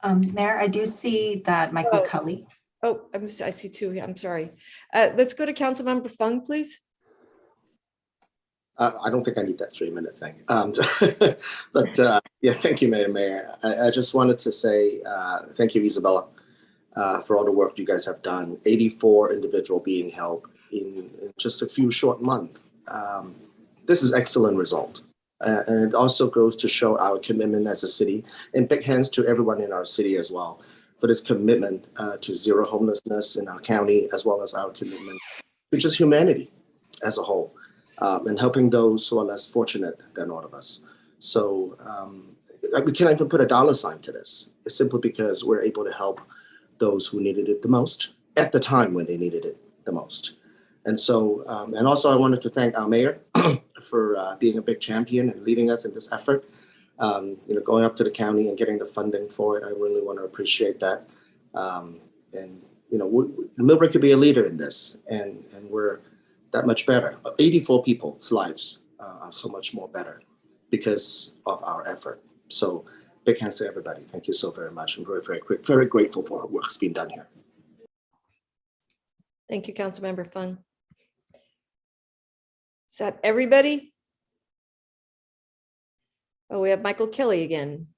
Speaker 2: Mayor, I do see that Michael Kelly.
Speaker 1: Oh, I see two. I'm sorry. Let's go to Councilmember Fung, please.
Speaker 5: I don't think I need that 3-minute thing. But yeah, thank you, Mayor. I just wanted to say thank you, Isabella, for all the work you guys have done. 84 individuals being helped in just a few short months. This is excellent result. And it also goes to show our commitment as a city, and big hands to everyone in our city as well for this commitment to zero homelessness in our county, as well as our commitment to just humanity as a whole, and helping those who are less fortunate than all of us. So we can't even put a dollar sign to this. It's simply because we're able to help those who needed it the most at the time when they needed it the most. And so, and also I wanted to thank our mayor for being a big champion and leading us in this effort. Going up to the county and getting the funding for it, I really want to appreciate that. Millbrae could be a leader in this, and we're that much better. 84 people's lives are so much more better because of our effort. So big hands to everybody. Thank you so very much. I'm very grateful for what work's been done here.
Speaker 1: Thank you, Councilmember Fung. Is that everybody? Oh, we have Michael Kelly again.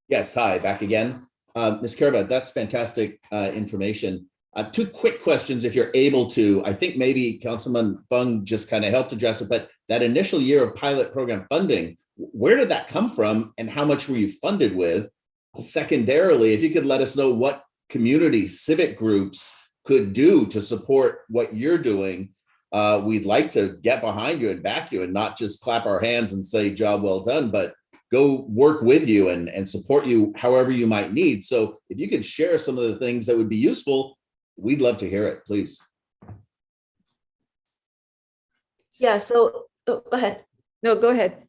Speaker 9: Yes, hi, back again. Ms. Kerba, that's fantastic information. Two quick questions, if you're able to. I think maybe Councilman Fung just kind of helped address it, but that initial year of pilot program funding, where did that come from and how much were you funded with? Secondarily, if you could let us know what community civic groups could do to support what you're doing, we'd like to get behind you and back you and not just clap our hands and say job well done, but go work with you and support you however you might need. So if you could share some of the things that would be useful, we'd love to hear it, please.
Speaker 13: Yeah, so go ahead.
Speaker 1: No, go ahead.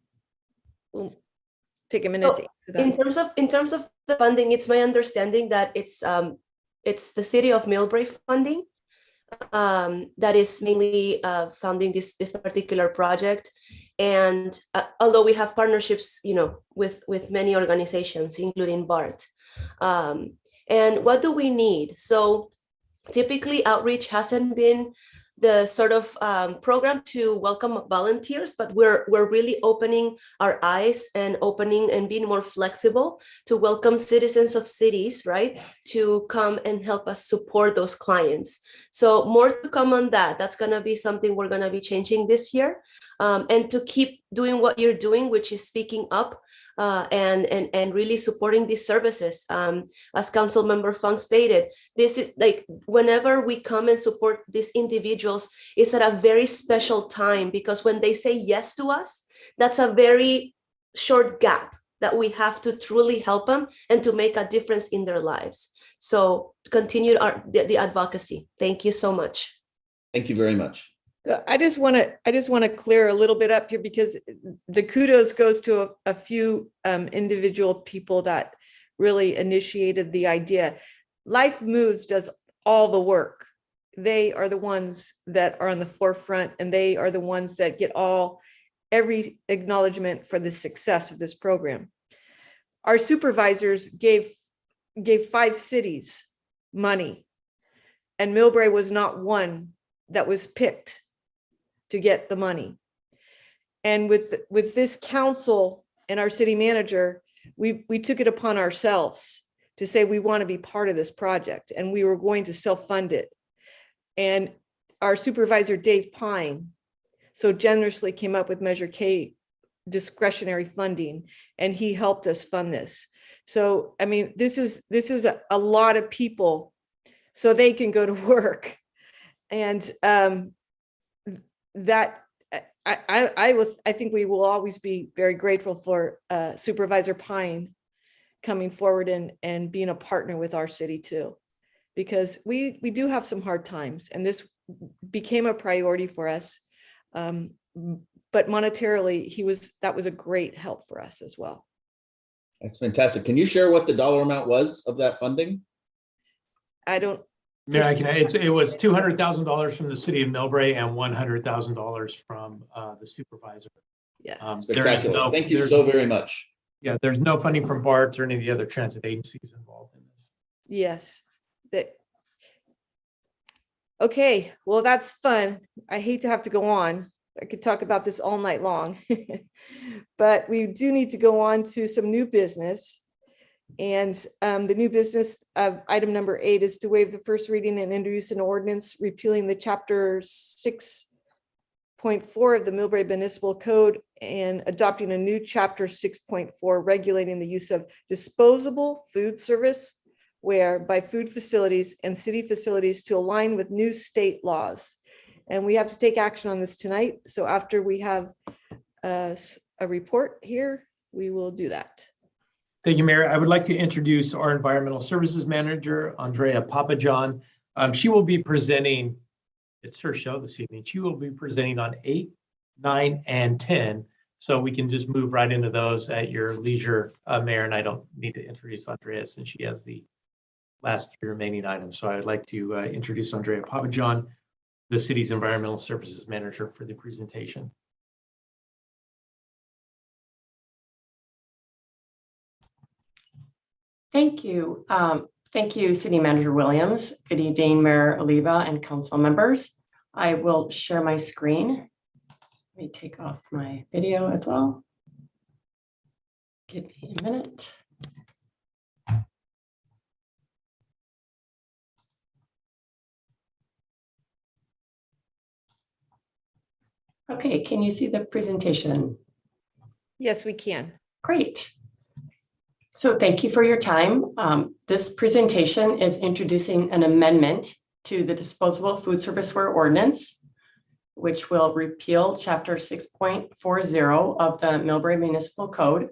Speaker 1: We'll take a minute.
Speaker 13: So, in terms of the funding, it's my understanding that it's the city of Millbrae funding that is mainly funding this particular project. And although we have partnerships, with many organizations, including BART. And what do we need? So typically outreach hasn't been the sort of program to welcome volunteers, but we're really opening our eyes and being more flexible to welcome citizens of cities, right, to come and help us support those clients. So more to come on that. That's going to be something we're going to be changing this year, and to keep doing what you're doing, which is speaking up and really supporting these services. As Councilmember Fung stated, this is like whenever we come and support these individuals, it's at a very special time, because when they say yes to us, that's a very short gap that we have to truly help them and to make a difference in their lives. So continue the advocacy. Thank you so much.
Speaker 9: Thank you very much.
Speaker 1: So I just want to clear a little bit up here, because the kudos goes to a few individual people that really initiated the idea. Life Moves does all the work. They are the ones that are on the forefront, and they are the ones that get every acknowledgement for the success of this program. Our supervisors gave 5 cities money, and Millbrae was not one that was picked to get the money. And with this council and our city manager, we took it upon ourselves to say we want to be part of this project, and we were going to self-fund it. And our supervisor, Dave Pine, so generously came up with Measure K discretionary funding, and he helped us fund this. So, I mean, this is a lot of people so they can go to work. And that I think we will always be very grateful for Supervisor Pine coming forward and being a partner with our city too, because we do have some hard times, and this became a priority for us. But monetarily, that was a great help for us as well.
Speaker 9: That's fantastic. Can you share what the dollar amount was of that funding?
Speaker 1: I don't.
Speaker 6: Yeah, it was $200,000 from the city of Millbrae and $100,000 from the supervisor.
Speaker 1: Yeah,
Speaker 9: spectacular. Thank you so very much.
Speaker 6: Yeah, there's no funding from BART or any of the other transit agencies involved in this.
Speaker 1: Yes. Okay, well, that's fun. I hate to have to go on. I could talk about this all night long, but we do need to go on to some new business. And the new business of item number 8 is to waive the first reading and introduce an ordinance repealing the chapter 6 6.4 of the Millbrae Municipal Code and adopting a new chapter 6.4 regulating the use of disposable food service ware by food facilities and city facilities to align with new state laws. And we have to take action on this tonight. So after we have a report here, we will do that.
Speaker 6: Thank you, Mayor. I would like to introduce our Environmental Services Manager, Andrea Papajohn. She will be presenting, it's her show this evening. She will be presenting on 8, 9, and 10. So we can just move right into those at your leisure, Mayor, and I don't need to introduce Andrea since she has the last 3 remaining items. So I'd like to introduce Andrea Papajohn, the city's Environmental Services Manager, for the presentation.
Speaker 15: Thank you. Thank you, City Manager Williams. Good evening, Mayor Oliva and council members. I will share my screen. Let me take off my video as well. Give me a minute. Okay, can you see the presentation?
Speaker 1: Yes, we can.
Speaker 15: Great. So thank you for your time. This presentation is introducing an amendment to the Disposable Food Serviceware Ordinance, which will repeal Chapter 6.40 of the Millbrae Municipal Code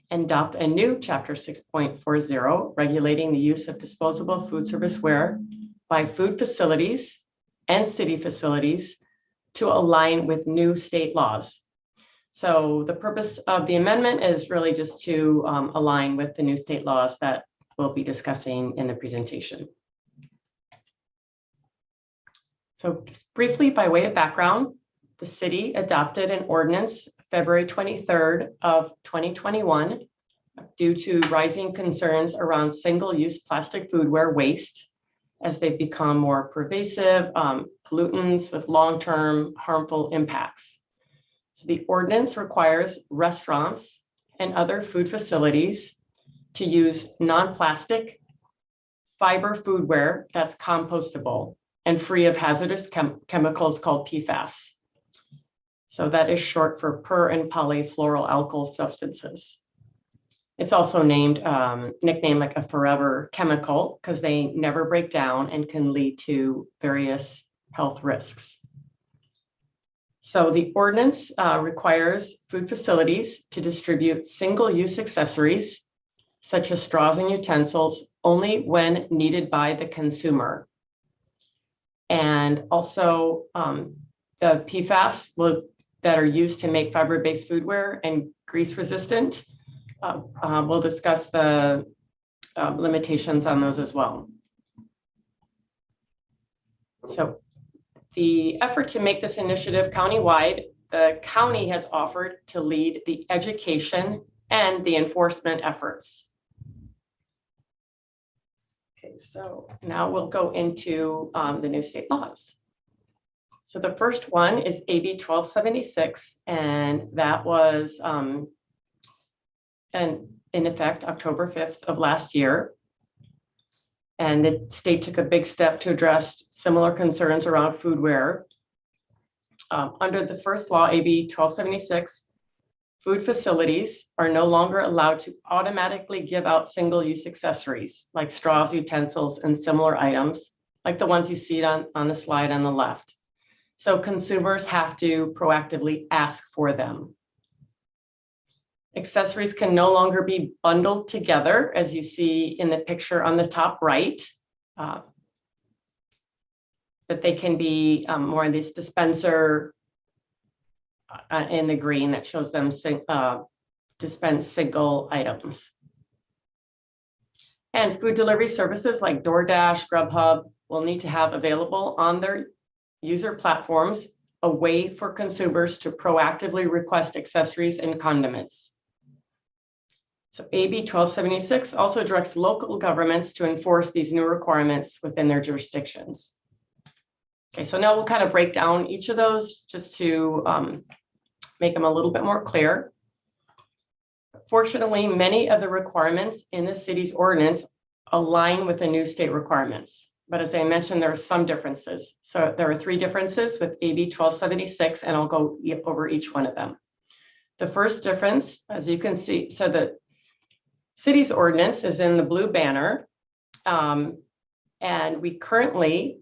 Speaker 15: and adopt a new Chapter 6.40 regulating the use of disposable food serviceware by food facilities and city facilities to align with new state laws. So the purpose of the amendment is really just to align with the new state laws that we'll be discussing in the presentation. So just briefly, by way of background, the city adopted an ordinance February 23rd of 2021 due to rising concerns around single-use plastic foodware waste as they become more pervasive pollutants with long-term harmful impacts. So the ordinance requires restaurants and other food facilities to use non-plastic fiber foodware that's compostable and free of hazardous chemicals called PFAS. So that is short for per and polyfluoroalkyl substances. It's also nicknamed like a forever chemical because they never break down and can lead to various health risks. So the ordinance requires food facilities to distribute single-use accessories such as straws and utensils only when needed by the consumer. And also the PFAS that are used to make fiber-based foodware and grease-resistant. We'll discuss the limitations on those as well. So the effort to make this initiative countywide, the county has offered to lead the education and the enforcement efforts. Okay, so now we'll go into the new state laws. So the first one is AB 1276, and that was in effect October 5th of last year. And the state took a big step to address similar concerns around foodware. Under the first law, AB 1276, food facilities are no longer allowed to automatically give out single-use accessories like straws, utensils, and similar items, like the ones you see on the slide on the left. So consumers have to proactively ask for them. Accessories can no longer be bundled together, as you see in the picture on the top right, but they can be more in this dispenser in the green that shows them dispense single items. And food delivery services like DoorDash, Grubhub will need to have available on their user platforms a way for consumers to proactively request accessories and condiments. So AB 1276 also directs local governments to enforce these new requirements within their jurisdictions. Okay, so now we'll kind of break down each of those just to make them a little bit more clear. Fortunately, many of the requirements in the city's ordinance align with the new state requirements. But as I mentioned, there are some differences. So there are 3 differences with AB 1276, and I'll go over each one of them. The first difference, as you can see, so the city's ordinance is in the blue banner. And we currently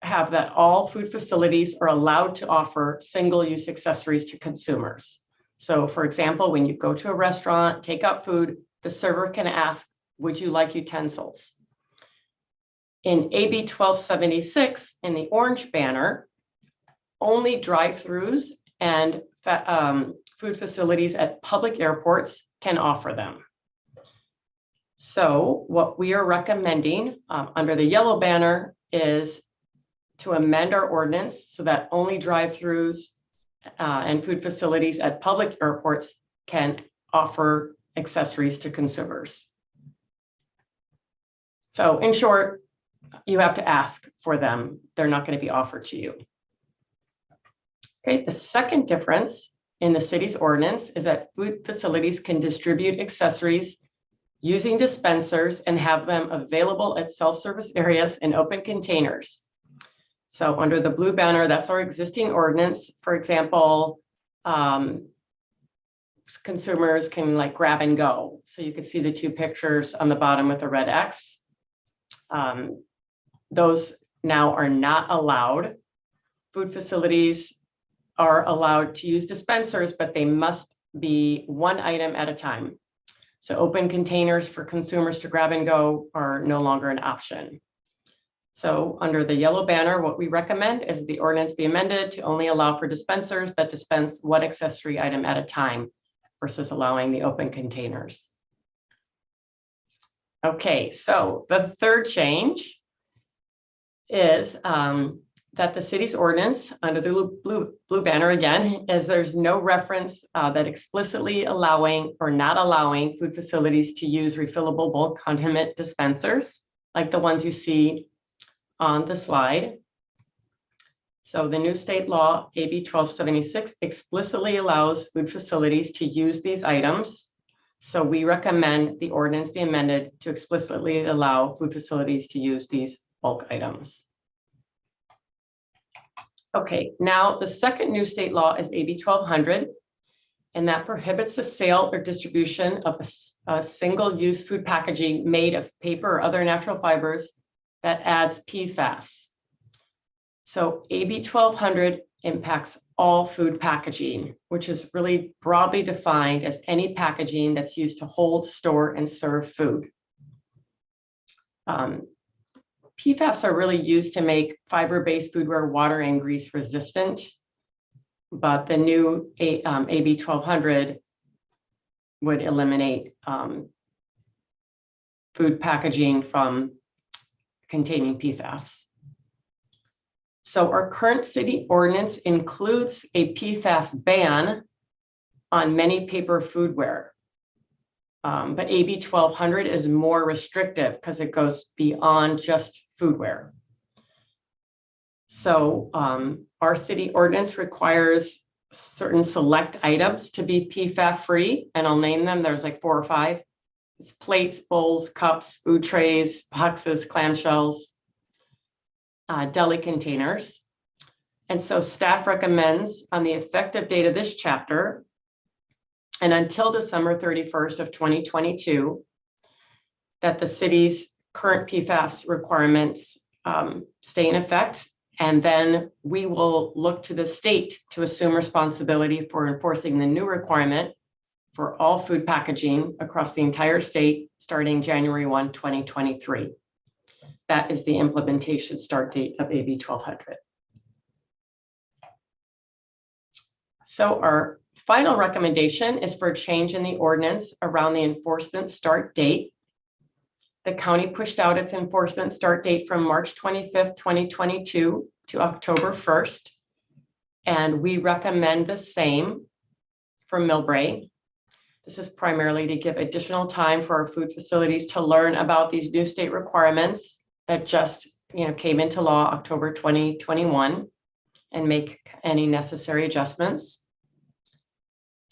Speaker 15: have that all food facilities are allowed to offer single-use accessories to consumers. So for example, when you go to a restaurant, take out food, the server can ask, would you like utensils? In AB 1276, in the orange banner, only drive-throughs and food facilities at public airports can offer them. So what we are recommending under the yellow banner is to amend our ordinance so that only drive-throughs and food facilities at public airports can offer accessories to consumers. So in short, you have to ask for them. They're not going to be offered to you. Okay, the second difference in the city's ordinance is that food facilities can distribute accessories using dispensers and have them available at self-service areas in open containers. So under the blue banner, that's our existing ordinance. For example, consumers can like grab and go. So you can see the 2 pictures on the bottom with the red X. Those now are not allowed. Food facilities are allowed to use dispensers, but they must be 1 item at a time. So open containers for consumers to grab and go are no longer an option. So under the yellow banner, what we recommend is the ordinance be amended to only allow for dispensers that dispense 1 accessory item at a time versus allowing the open containers. Okay, so the third change is that the city's ordinance under the blue banner again is there's no reference that explicitly allowing or not allowing food facilities to use refillable bulk condiment dispensers like the ones you see on the slide. So the new state law, AB 1276, explicitly allows food facilities to use these items. So we recommend the ordinance be amended to explicitly allow food facilities to use these bulk items. Okay, now the second new state law is AB 1200, and that prohibits the sale or distribution of a single-use food packaging made of paper or other natural fibers that adds PFAS. So AB 1200 impacts all food packaging, which is really broadly defined as any packaging that's used to hold, store, and serve food. PFAS are really used to make fiber-based foodware water and grease resistant, but the new AB 1200 would eliminate food packaging from containing PFAS. So our current city ordinance includes a PFAS ban on many paper foodware. But AB 1200 is more restrictive because it goes beyond just foodware. So our city ordinance requires certain select items to be PFAS free, and I'll name them. There's like 4 or 5. It's plates, bowls, cups, food trays, boxes, clamshells, deli containers. And so staff recommends on the effective date of this chapter and until December 31st of 2022, that the city's current PFAS requirements stay in effect. And then we will look to the state to assume responsibility for enforcing the new requirement for all food packaging across the entire state starting January 1, 2023. That is the implementation start date of AB 1200. So our final recommendation is for a change in the ordinance around the enforcement start date. The county pushed out its enforcement start date from March 25th, 2022 to October 1st. And we recommend the same for Millbrae. This is primarily to give additional time for our food facilities to learn about these new state requirements that just came into law October 2021 and make any necessary adjustments.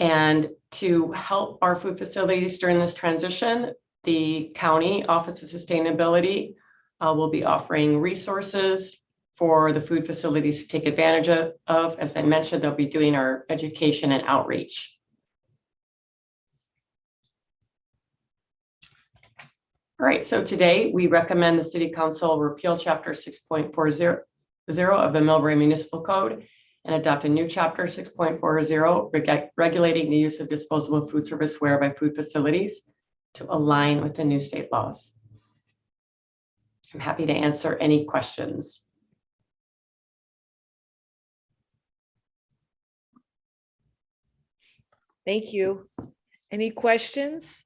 Speaker 15: And to help our food facilities during this transition, the County Office of Sustainability We'll be offering resources for the food facilities to take advantage of. As I mentioned, they'll be doing our education and outreach. All right, so today we recommend the City Council repeal Chapter 6.40 of the Millbrae Municipal Code and adopt a new Chapter 6.40 regulating the use of disposable food serviceware by food facilities to align with the new state laws. I'm happy to answer any questions.
Speaker 1: Thank you. Any questions?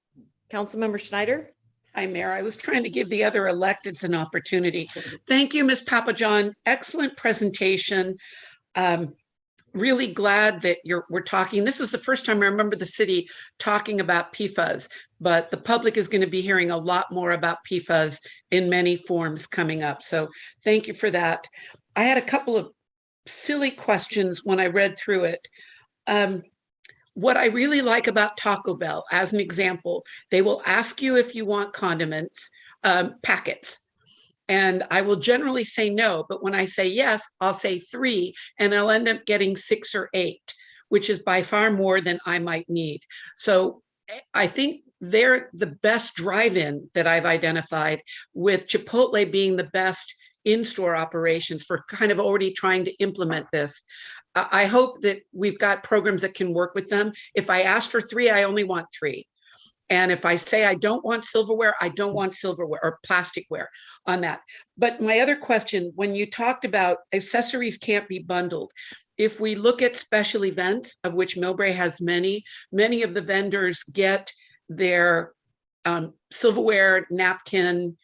Speaker 1: Councilmember Schneider?
Speaker 3: Hi, Mayor. I was trying to give the other electeds an opportunity. Thank you, Ms. Papajohn. Excellent presentation. Really glad that we're talking. This is the first time I remember the city talking about PFAS, but the public is going to be hearing a lot more about PFAS in many forms coming up. So thank you for that. I had a couple of silly questions when I read through it. What I really like about Taco Bell, as an example, they will ask you if you want condiments, packets. And I will generally say no, but when I say yes, I'll say 3, and I'll end up getting 6 or 8, which is by far more than I might need. So I think they're the best drive-in that I've identified, with Chipotle being the best in-store operations for kind of already trying to implement this. I hope that we've got programs that can work with them. If I ask for 3, I only want 3. And if I say I don't want silverware, I don't want silverware or plasticware on that. But my other question, when you talked about accessories can't be bundled, if we look at special events, of which Millbrae has many of the vendors get their silverware, napkin,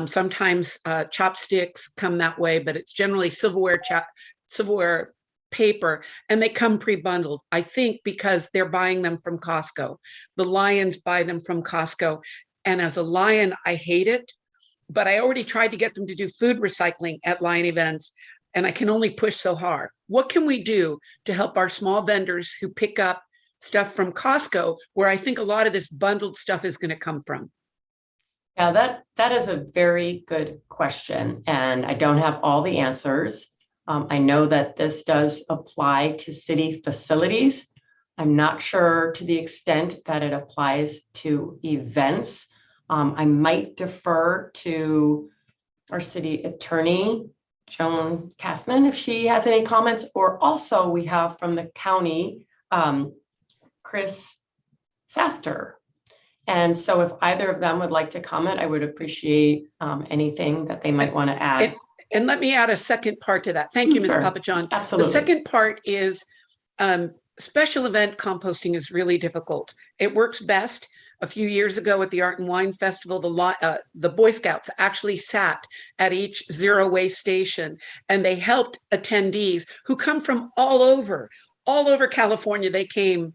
Speaker 3: sometimes chopsticks come that way, but it's generally silverware, paper, and they come pre-bundled, I think, because they're buying them from Costco. The Lions buy them from Costco. And as a Lion, I hate it, but I already tried to get them to do food recycling at Lion events, and I can only push so hard. What can we do to help our small vendors who pick up stuff from Costco, where I think a lot of this bundled stuff is going to come from?
Speaker 15: Yeah, that is a very good question, and I don't have all the answers. I know that this does apply to city facilities. I'm not sure to the extent that it applies to events. I might defer to our city attorney, Joan Castman, if she has any comments, or also we have from the county, Chris Safter. And so if either of them would like to comment, I would appreciate anything that they might want to add.
Speaker 3: And let me add a second part to that. Thank you, Ms.
Speaker 15: Sure.
Speaker 3: Papajohn.
Speaker 15: Absolutely.
Speaker 3: The second part is special event composting is really difficult. It works best. A few years ago at the Art and Wine Festival, the Boy Scouts actually sat at each zero waste station, and they helped attendees who come from all over California. They came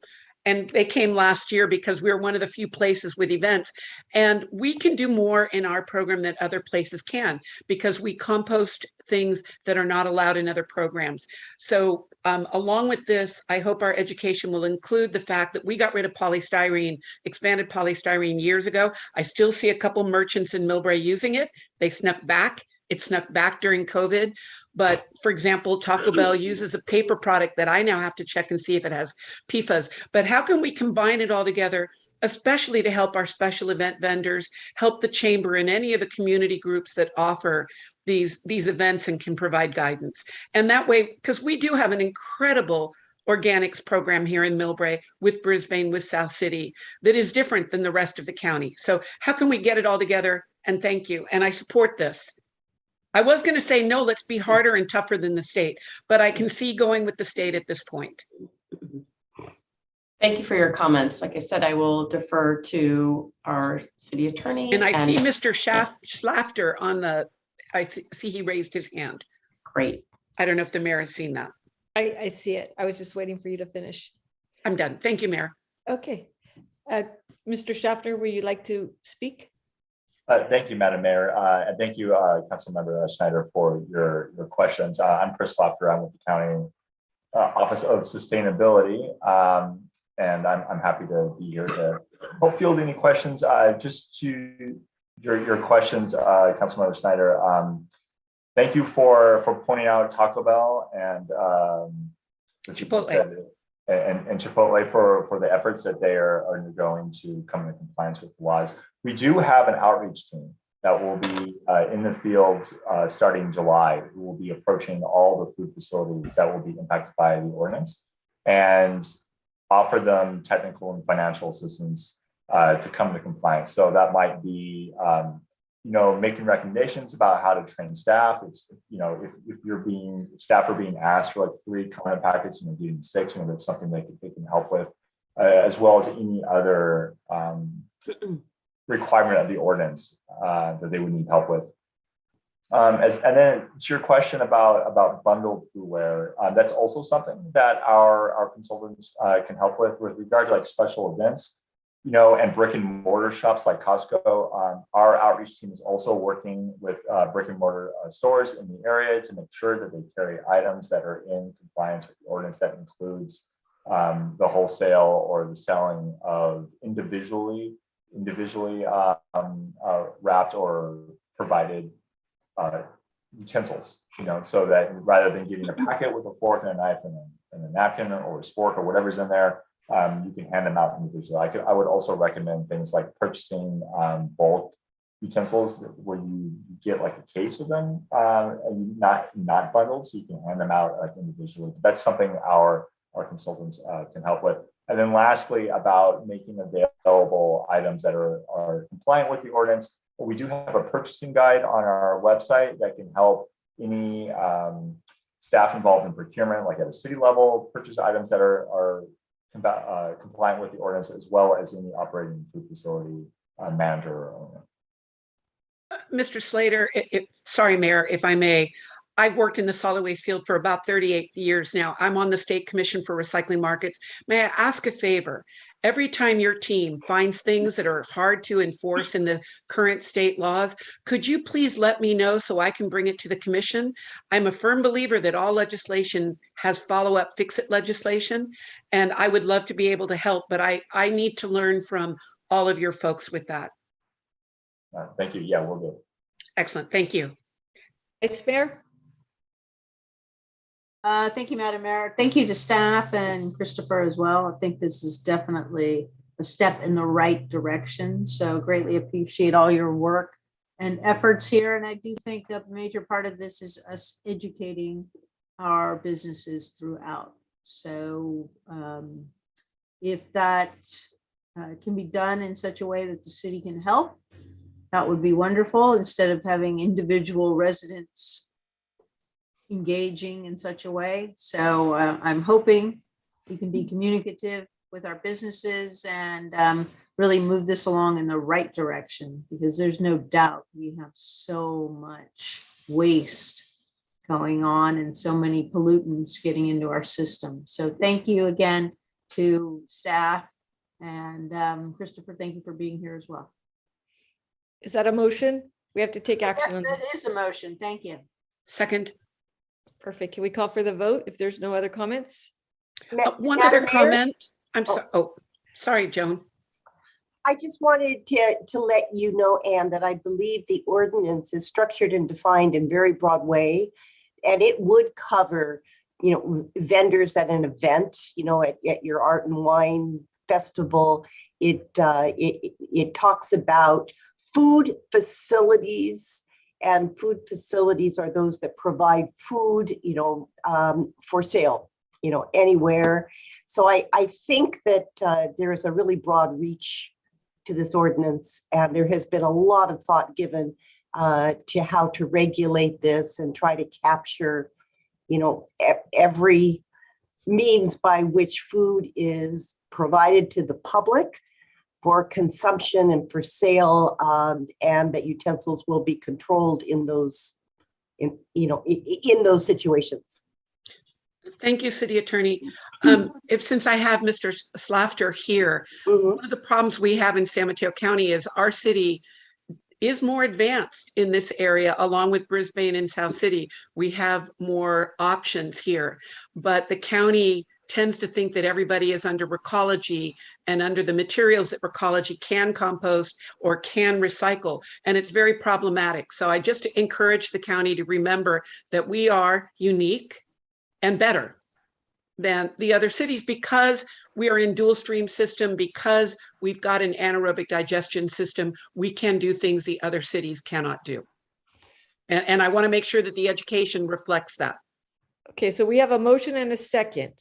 Speaker 3: last year because we were one of the few places with events, and we can do more in our program than other places can, because we compost things that are not allowed in other programs. So along with this, I hope our education will include the fact that we got rid of polystyrene, expanded polystyrene years ago. I still see a couple merchants in Millbrae using it. They snuck back. It snuck back during COVID. But for example, Taco Bell uses a paper product that I now have to check and see if it has PFAS. But how can we combine it all together, especially to help our special event vendors, help the chamber and any of the community groups that offer these events and can provide guidance? And that way, because we do have an incredible organics program here in Millbrae with Brisbane, with South City, that is different than the rest of the county. So how can we get it all together? And thank you. And I support this. I was going to say, no, let's be harder and tougher than the state, but I can see going with the state at this point.
Speaker 15: Thank you for your comments. Like I said, I will defer to our city attorney.
Speaker 3: And I see Mr. Schlafter on the, I see he raised his hand.
Speaker 15: Great.
Speaker 3: I don't know if the mayor has seen that.
Speaker 1: I see it. I was just waiting for you to finish.
Speaker 3: I'm done. Thank you, Mayor.
Speaker 1: Okay. Mr. Schaffner, would you like to speak?
Speaker 16: Thank you, Madam Mayor. And thank you, Councilmember Schneider, for your questions. I'm Chris Slofter. I'm with the County Office of Sustainability. And I'm happy to be here to help field any questions. Just to your questions, Councilmember Snyder. Thank you for pointing out Taco Bell and
Speaker 3: Chipotle.
Speaker 16: And Chipotle for the efforts that they are undergoing to come into compliance with the laws. We do have an outreach team that will be in the field starting July, who will be approaching all the food facilities that will be impacted by the ordinance and offer them technical and financial assistance to come into compliance. So that might be making recommendations about how to train staff. If staff are being asked for like 3 condom packets and getting 6, that's something they can help with, as well as any other requirement of the ordinance that they would need help with. And then to your question about bundled foodware, that's also something that our consultants can help with regard to like special events. And brick and mortar shops like Costco. Our outreach team is also working with brick and mortar stores in the area to make sure that they carry items that are in compliance with the ordinance. That includes the wholesale or the selling of individually wrapped or provided utensils. So that rather than getting a packet with a fork and a knife and a napkin or a spork or whatever's in there, you can hand them out individually. I would also recommend things like purchasing bulk utensils where you get like a case of them, not bundled, so you can hand them out like individually. That's something our consultants can help with. And then lastly, about making available items that are compliant with the ordinance, we do have a purchasing guide on our website that can help any staff involved in procurement, like at a city level, purchase items that are compliant with the ordinance, as well as any operating food facility manager or owner.
Speaker 3: Mr. Slater, sorry, Mayor, if I may, I've worked in the solid waste field for about 38 years now. I'm on the State Commission for Recycling Markets. May I ask a favor? Every time your team finds things that are hard to enforce in the current state laws, could you please let me know so I can bring it to the commission? I'm a firm believer that all legislation has follow-up fix-it legislation, and I would love to be able to help, but I need to learn from all of your folks with that.
Speaker 16: Thank you. Yeah, we'll do.
Speaker 3: Excellent. Thank you.
Speaker 1: Vice Mayor?
Speaker 8: Thank you, Madam Mayor. Thank you to staff and Christopher as well. I think this is definitely a step in the right direction. So greatly appreciate all your work and efforts here. And I do think a major part of this is us educating our businesses throughout. So if that can be done in such a way that the city can help, that would be wonderful, instead of having individual residents engaging in such a way. So I'm hoping we can be communicative with our businesses and really move this along in the right direction, because there's no doubt we have so much waste going on and so many pollutants getting into our system. So thank you again to staff, and Christopher, thank you for being here as well.
Speaker 1: Is that a motion? We have to take action.
Speaker 8: Yes, that is a motion. Thank you.
Speaker 3: Second.
Speaker 1: Perfect. Can we call for the vote if there's no other comments?
Speaker 3: One other comment. I'm sorry. Oh, sorry, Joan.
Speaker 12: I just wanted to let you know, Anne, that I believe the ordinance is structured and defined in very broad way, and it would cover, vendors at an event, at your art and wine festival. It talks about food facilities, and food facilities are those that provide food, for sale, anywhere. So I think that there is a really broad reach to this ordinance, and there has been a lot of thought given to how to regulate this and try to capture, every means by which food is provided to the public for consumption and for sale, and that utensils will be controlled in those, in those situations.
Speaker 3: Thank you, City Attorney. Since I have Mr. Slafter here, one of the problems we have in San Mateo County is our city is more advanced in this area, along with Brisbane and South City. We have more options here, but the county tends to think that everybody is under Recology and under the materials that Recology can compost or can recycle. And it's very problematic. So I just encourage the county to remember that we are unique and better than the other cities because we are in dual stream system, because we've got an anaerobic digestion system. We can do things the other cities cannot do. And I want to make sure that the education reflects that.
Speaker 1: Okay, so we have a motion and a second.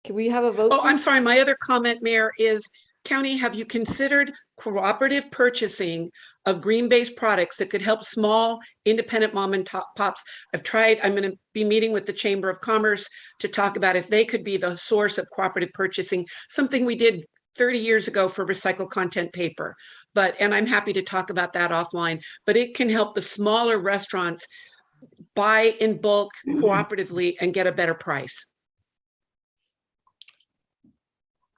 Speaker 1: Can we have a vote?
Speaker 3: Oh, I'm
Speaker 1: please?
Speaker 3: sorry. My other comment, Mayor, is county, have you considered cooperative purchasing of green-based products that could help small independent mom and pops? I've tried, I'm going to be meeting with the Chamber of Commerce to talk about if they could be the source of cooperative purchasing, something we did 30 years ago for recycled content paper. And I'm happy to talk about that offline, but it can help the smaller restaurants buy in bulk cooperatively and get a better price.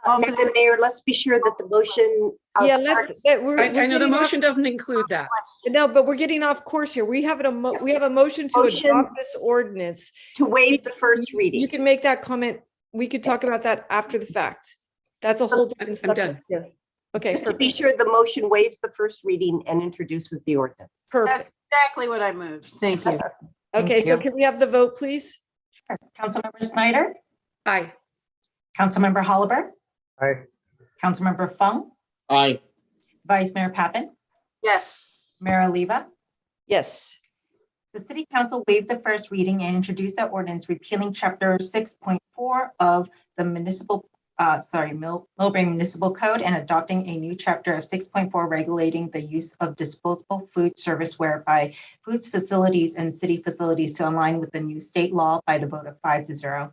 Speaker 12: Madam Mayor, let's be sure that the motion.
Speaker 1: Yeah,
Speaker 12: starts-
Speaker 3: I know the motion doesn't include that.
Speaker 1: No, but we're getting off course here. We have a motion to adopt this ordinance.
Speaker 12: To waive the first reading.
Speaker 1: You can make that comment. We could talk about that after the fact. That's a whole different
Speaker 3: I'm done.
Speaker 1: subject. Yeah. Okay.
Speaker 12: Just to be sure the motion waives the first reading and introduces the ordinance.
Speaker 1: Perfect.
Speaker 8: That's exactly what I moved. Thank you.
Speaker 1: Okay, so can we have the vote, please?
Speaker 17: Sure. Councilmember Snyder,
Speaker 3: Aye.
Speaker 17: Councilmember Holliber,
Speaker 14: Aye.
Speaker 17: Councilmember Fung,
Speaker 5: Aye.
Speaker 17: Vice Mayor Pappen,
Speaker 8: Yes.
Speaker 17: Mayor Oliva.
Speaker 1: Yes.
Speaker 17: The City Council waived the first reading and introduced the ordinance repealing Chapter 6.4 of the Millbrae Municipal Code and adopting a new chapter of 6.4 regulating the use of disposable food serviceware by food facilities and city facilities to align with the new state law by the vote of 5-0.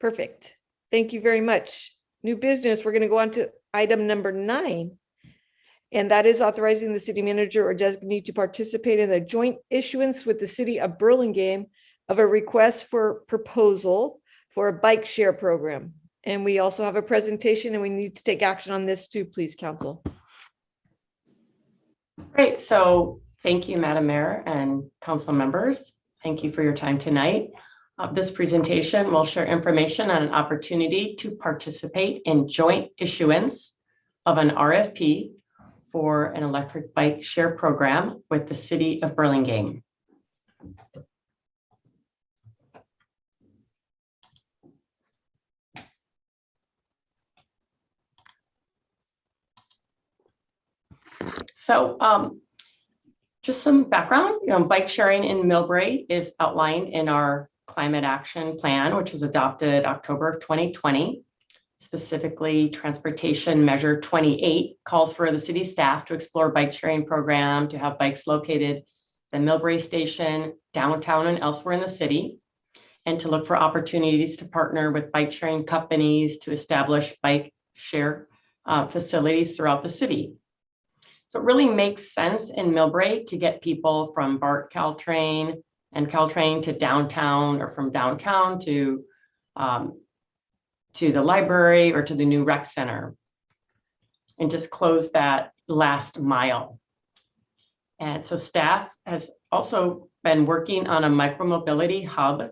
Speaker 1: Perfect. Thank you very much. New business, we're going to go on to item number 9. And that is authorizing the city manager or designee to participate in a joint issuance with the city of Burlingame of a request for proposal for a bike share program. And we also have a presentation and we need to take action on this too, please, council.
Speaker 15: Great. So thank you, Madam Mayor and council members. Thank you for your time tonight. This presentation will share information on an opportunity to participate in joint issuance of an RFP for an electric bike share program with the city of Burlingame. So just some background, bike sharing in Millbrae is outlined in our climate action plan, which was adopted October of 2020. Specifically, Transportation Measure 28 calls for the city staff to explore bike sharing program, to have bikes located at the Millbrae station, downtown and elsewhere in the city, and to look for opportunities to partner with bike sharing companies to establish bike share facilities throughout the city. So it really makes sense in Millbrae to get people from BART Caltrain and Caltrain to downtown, or from downtown to the library or to the new rec center, and just close that last mile. And so staff has also been working on a micromobility hub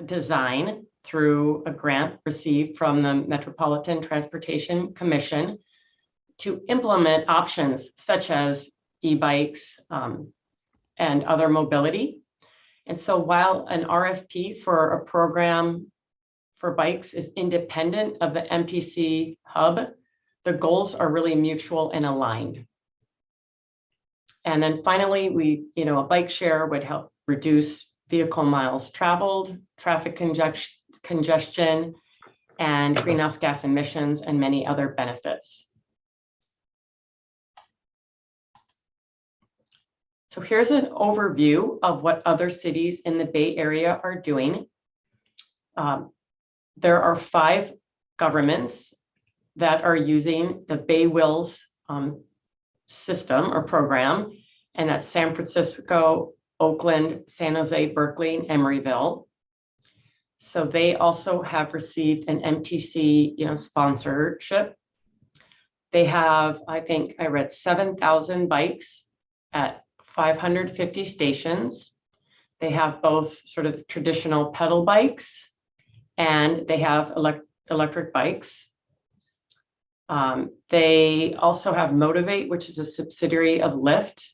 Speaker 15: design through a grant received from the Metropolitan Transportation Commission to implement options such as e-bikes and other mobility. And so while an RFP for a program for bikes is independent of the MTC hub, the goals are really mutual and aligned. And then finally, a bike share would help reduce vehicle miles traveled, traffic congestion, and greenhouse gas emissions, and many other benefits. So here's an overview of what other cities in the Bay Area are doing. There are 5 governments that are using the Bay Wheels system or program, and that's San Francisco, Oakland, San Jose, Berkeley, and Emeryville. So they also have received an MTC, sponsorship. They have, I think I read 7,000 bikes at 550 stations. They have both sort of traditional pedal bikes and they have electric bikes. They also have Motivate, which is a subsidiary of Lyft.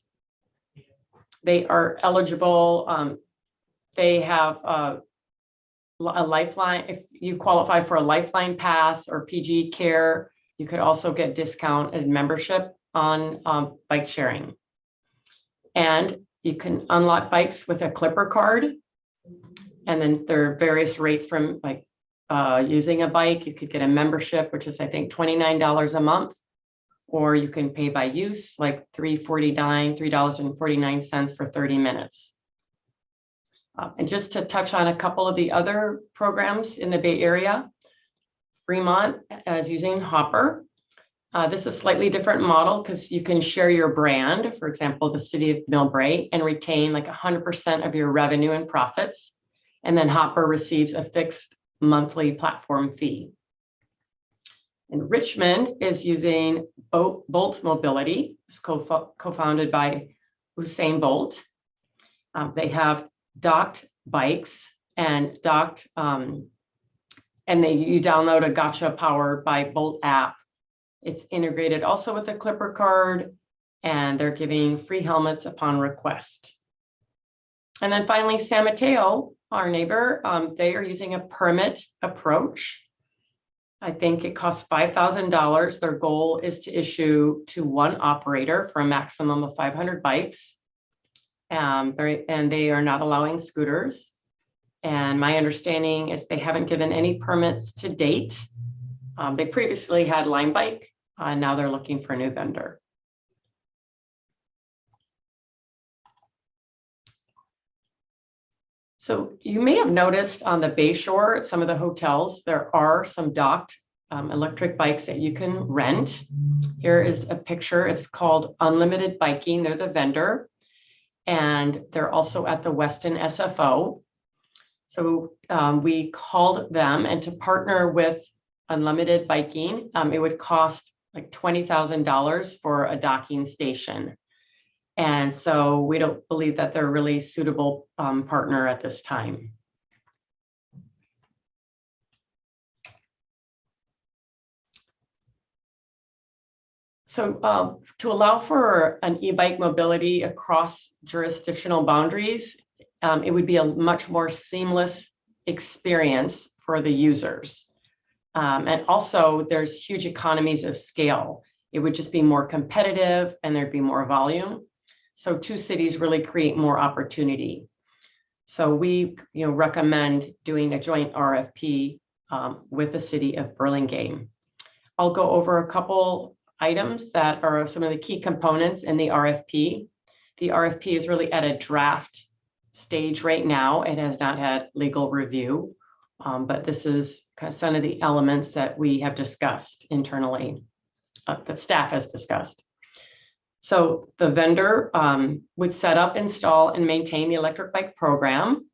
Speaker 15: They are eligible. They have a Lifeline. If you qualify for a Lifeline Pass or PG Care, you could also get discounted membership on bike sharing. And you can unlock bikes with a Clipper card. And then there are various rates from like using a bike. You could get a membership, which is I think $29 a month, or you can pay by use, like $3.49 for 30 minutes. And just to touch on a couple of the other programs in the Bay Area, Fremont is using Hopper. This is a slightly different model because you can share your brand, for example, the city of Millbrae, and retain like 100% of your revenue and profits. And then Hopper receives a fixed monthly platform fee. And Richmond is using Bolt Mobility. It's co-founded by Usain Bolt. They have docked bikes and docked, and you download a Gotcha Powered by Bolt app. It's integrated also with a Clipper card, and they're giving free helmets upon request. And then finally, San Mateo, our neighbor, they are using a permit approach. I think it costs $5,000. Their goal is to issue to one operator for a maximum of 500 bikes. And they are not allowing scooters. And my understanding is they haven't given any permits to date. They previously had Lime Bike, and now they're looking for a new vendor. So you may have noticed on the Bayshore at some of the hotels, there are some docked electric bikes that you can rent. Here is a picture. It's called Unlimited Biking. They're the vendor. And they're also at the Westin SFO. So we called them, and to partner with Unlimited Biking, it would cost like $20,000 for a docking station. And so we don't believe that they're a really suitable partner at this time. So to allow for an e-bike mobility across jurisdictional boundaries, it would be a much more seamless experience for the users. And also there's huge economies of scale. It would just be more competitive and there'd be more volume. So two cities really create more opportunity. So we recommend doing a joint RFP with the city of Burlingame. I'll go over a couple items that are some of the key components in the RFP. The RFP is really at a draft stage right now. It has not had legal review, but this is kind of some of the elements that we have discussed internally, that staff has discussed. So the vendor would set up, install, and maintain the electric bike program,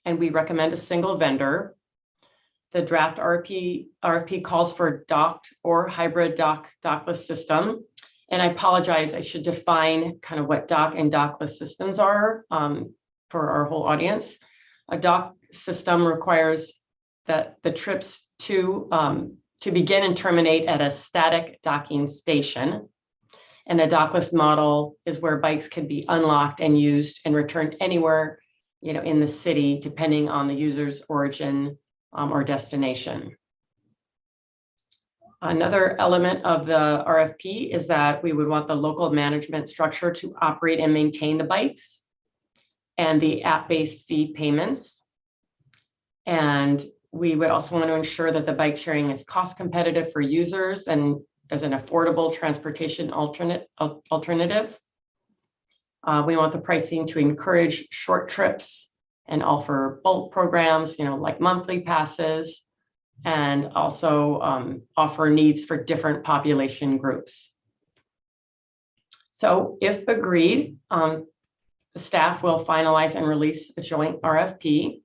Speaker 15: and we recommend a single vendor. The draft RFP calls for docked or hybrid dockless system. And I apologize, I should define kind of what dock and dockless systems are for our whole audience. A dock system requires that the trips to begin and terminate at a static docking station. And a dockless model is where bikes can be unlocked and used and returned anywhere, in the city, depending on the user's origin or destination. Another element of the RFP is that we would want the local management structure to operate and maintain the bikes and the app-based fee payments. And we would also want to ensure that the bike sharing is cost competitive for users and as an affordable transportation alternative. We want the pricing to encourage short trips and offer bulk programs, like monthly passes, and also offer needs for different population groups. So if agreed, the staff will finalize and release a joint RFP.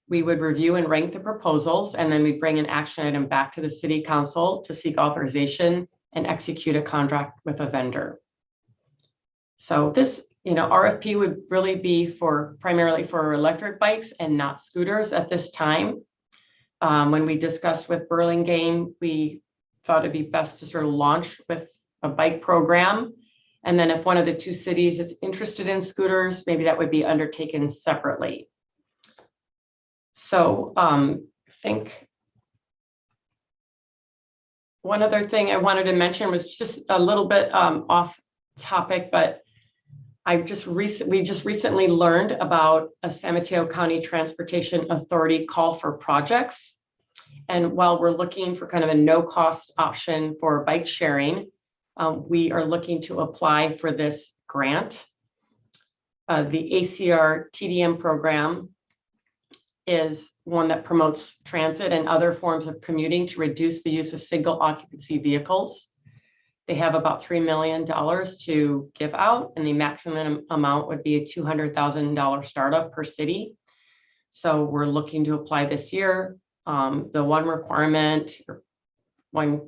Speaker 15: We would review and rank the proposals, and then we bring an action item back to the city council to seek authorization and execute a contract with a vendor. So this RFP would really be primarily for electric bikes and not scooters at this time. When we discussed with Burlingame, we thought it'd be best to sort of launch with a bike program. And then if one of the two cities is interested in scooters, maybe that would be undertaken separately. So I think one other thing I wanted to mention was just a little bit off topic, but we just recently learned about a San Mateo County Transportation Authority call for projects. And while we're looking for kind of a no-cost option for bike sharing, we are looking to apply for this grant. The ACR TDM program is one that promotes transit and other forms of commuting to reduce the use of single occupancy vehicles. They have about $3 million to give out, and the maximum amount would be a $200,000 startup per city. So we're looking to apply this year. The one requirement, one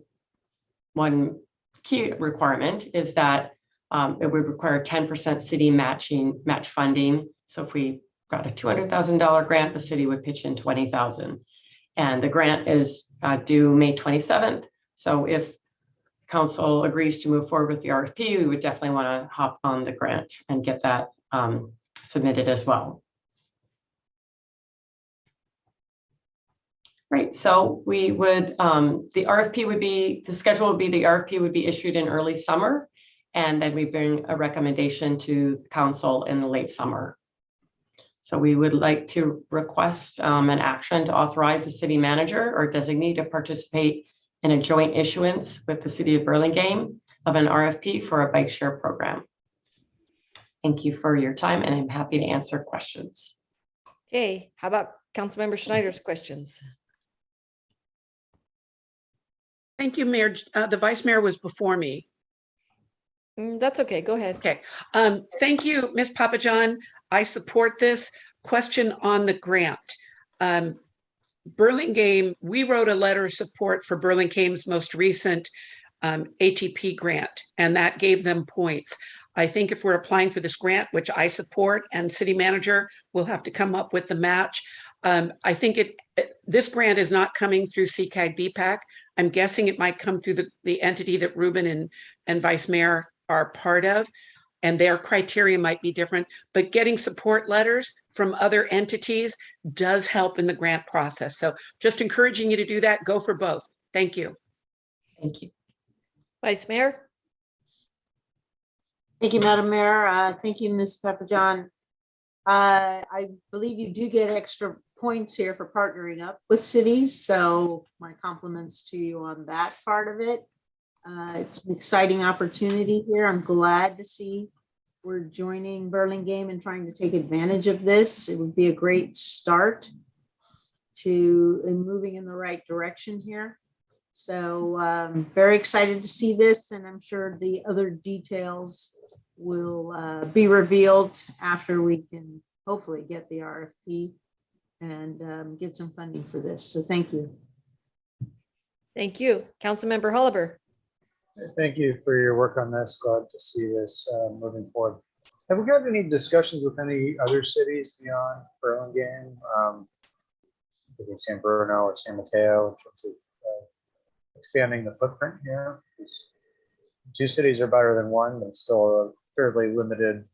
Speaker 15: key requirement is that it would require 10% city match funding. So if we got a $200,000 grant, the city would pitch in $20,000. And the grant is due May 27th. So if council agrees to move forward with the RFP, we would definitely want to hop on the grant and get that submitted as well. Right, so we would, the RFP would be, the schedule would be, the RFP would be issued in early summer, and then we bring a recommendation to the council in the late summer. So we would like to request an action to authorize the city manager or designee to participate in a joint issuance with the city of Burlingame of an RFP for a bike share program. Thank you for your time, and I'm happy to answer questions.
Speaker 1: Okay, how about Councilmember Schneider's questions?
Speaker 3: Thank you, Mayor. The Vice Mayor was before me.
Speaker 1: That's okay. Go ahead.
Speaker 3: Okay. Thank you, Ms. Papajohn. I support this. Question on the grant. Burlingame, we wrote a letter of support for Burlingame's most recent ATP grant, and that gave them points. I think if we're applying for this grant, which I support, and city manager will have to come up with the match. I think this grant is not coming through CCAG BPAC. I'm guessing it might come through the entity that Ruben and Vice Mayor are part of, and their criteria might be different, but getting support letters from other entities does help in the grant process. So just encouraging you to do that. Go for both. Thank you.
Speaker 15: Thank you.
Speaker 1: Vice Mayor.
Speaker 8: Thank you, Madam Mayor. Thank you, Ms. Papajohn. I believe you do get extra points here for partnering up with cities. So my compliments to you on that part of it. It's an exciting opportunity here. I'm glad to see we're joining Burlingame and trying to take advantage of this. It would be a great start to moving in the right direction here. So very excited to see this, and I'm sure the other details will be revealed after we can hopefully get the RFP and get some funding for this. So thank you.
Speaker 1: Thank you. Councilmember Holliver.
Speaker 14: Thank you for your work on this. Glad to see this moving forward. Have we got any discussions with any other cities beyond Burlingame? Maybe San Bruno or San Mateo in terms of expanding the footprint here? Because 2 cities are better than one, but still a fairly limited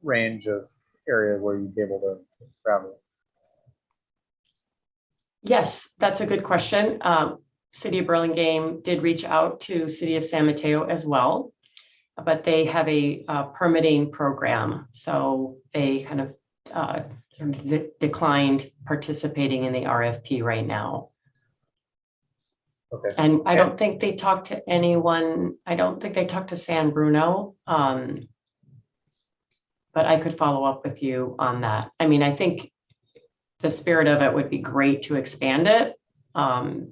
Speaker 14: range of area where you'd be able to travel.
Speaker 15: Yes, that's a good question. City of Burlingame did reach out to City of San Mateo as well, but they have a permitting program. So they kind of sort of declined participating in the RFP right now.
Speaker 14: Okay.
Speaker 15: And I don't think they talked to anyone. I don't think they talked to San Bruno, but I could follow up with you on that. I mean, I think the spirit of it would be great to expand it.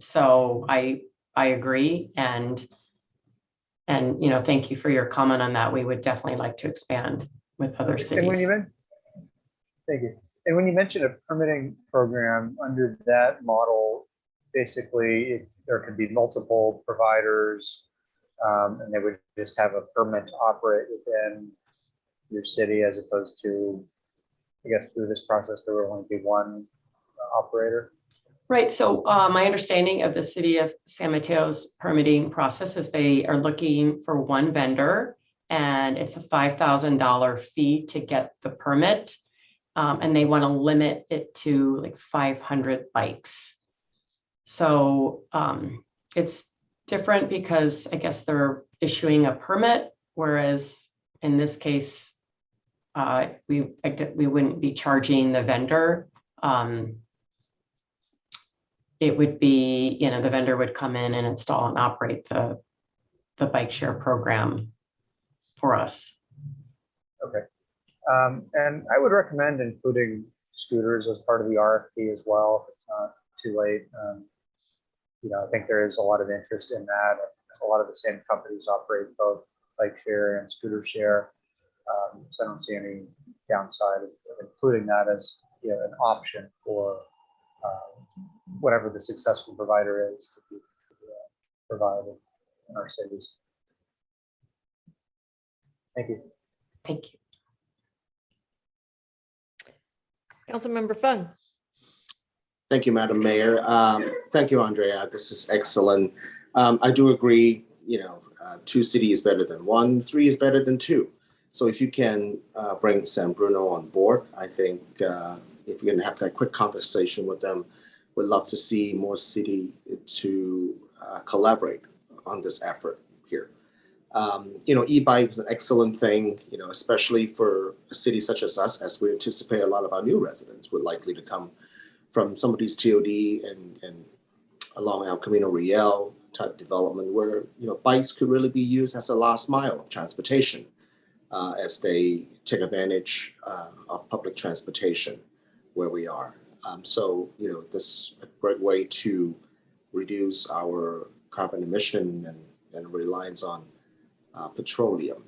Speaker 15: So I agree, and you know, thank you for your comment on that. We would definitely like to expand with other cities.
Speaker 14: Thank you. And when you mentioned a permitting program under that model, basically there could be multiple providers, and they would just have a permit to operate within your city, as opposed to, I guess, through this process there will only be one operator.
Speaker 15: Right, so my understanding of the city of San Mateo's permitting process is they are looking for one vendor, and it's a $5,000 fee to get the permit. And they want to limit it to like 500 bikes. So it's different because I guess they're issuing a permit, whereas in this case, we wouldn't be charging the vendor. It would be, the vendor would come in and install and operate the bike share program for us.
Speaker 14: Okay. And I would recommend including scooters as part of the RFP as well, if it's not too late. I think there is a lot of interest in that. A lot of the same companies operate both bike share and scooter share. So I don't see any downside of including that as an option for whatever the successful provider is to be provided in our cities. Thank you.
Speaker 15: Thank you.
Speaker 1: Councilmember Fung.
Speaker 5: Thank you, Madam Mayor. Thank you, Andrea. This is excellent. I do agree, 2 cities is better than 1, 3 is better than 2. So if you can bring San Bruno on board, I think if we're going to have that quick conversation with them, we'd love to see more city to collaborate on this effort here. E-bike is an excellent thing, especially for a city such as us, as we anticipate a lot of our new residents would likely to come from some of these TOD and along El Camino Real type development where, bikes could really be used as a last mile of transportation as they take advantage of public transportation where we are. So, this is a great way to reduce our carbon emission and reliance on petroleum.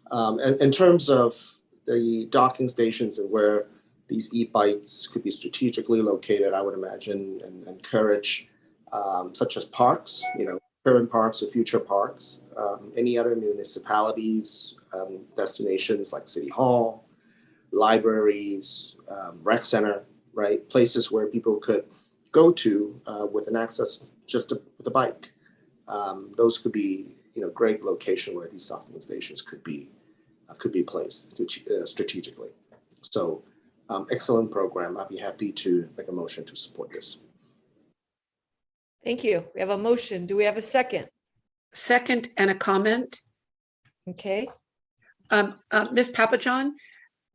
Speaker 5: And in terms of the docking stations and where these e-bikes could be strategically located, I would imagine and encourage such as parks, current parks or future parks, any other municipalities, destinations like City Hall, libraries, rec center, right? Places where people could go to with an access just with a bike. Those could be, great location where these docking stations could be placed strategically. So excellent program. I'd be happy to make a motion to support this.
Speaker 1: Thank you. We have a motion. Do we have a second?
Speaker 3: Second and a comment.
Speaker 1: Okay.
Speaker 3: Ms. Papajohn,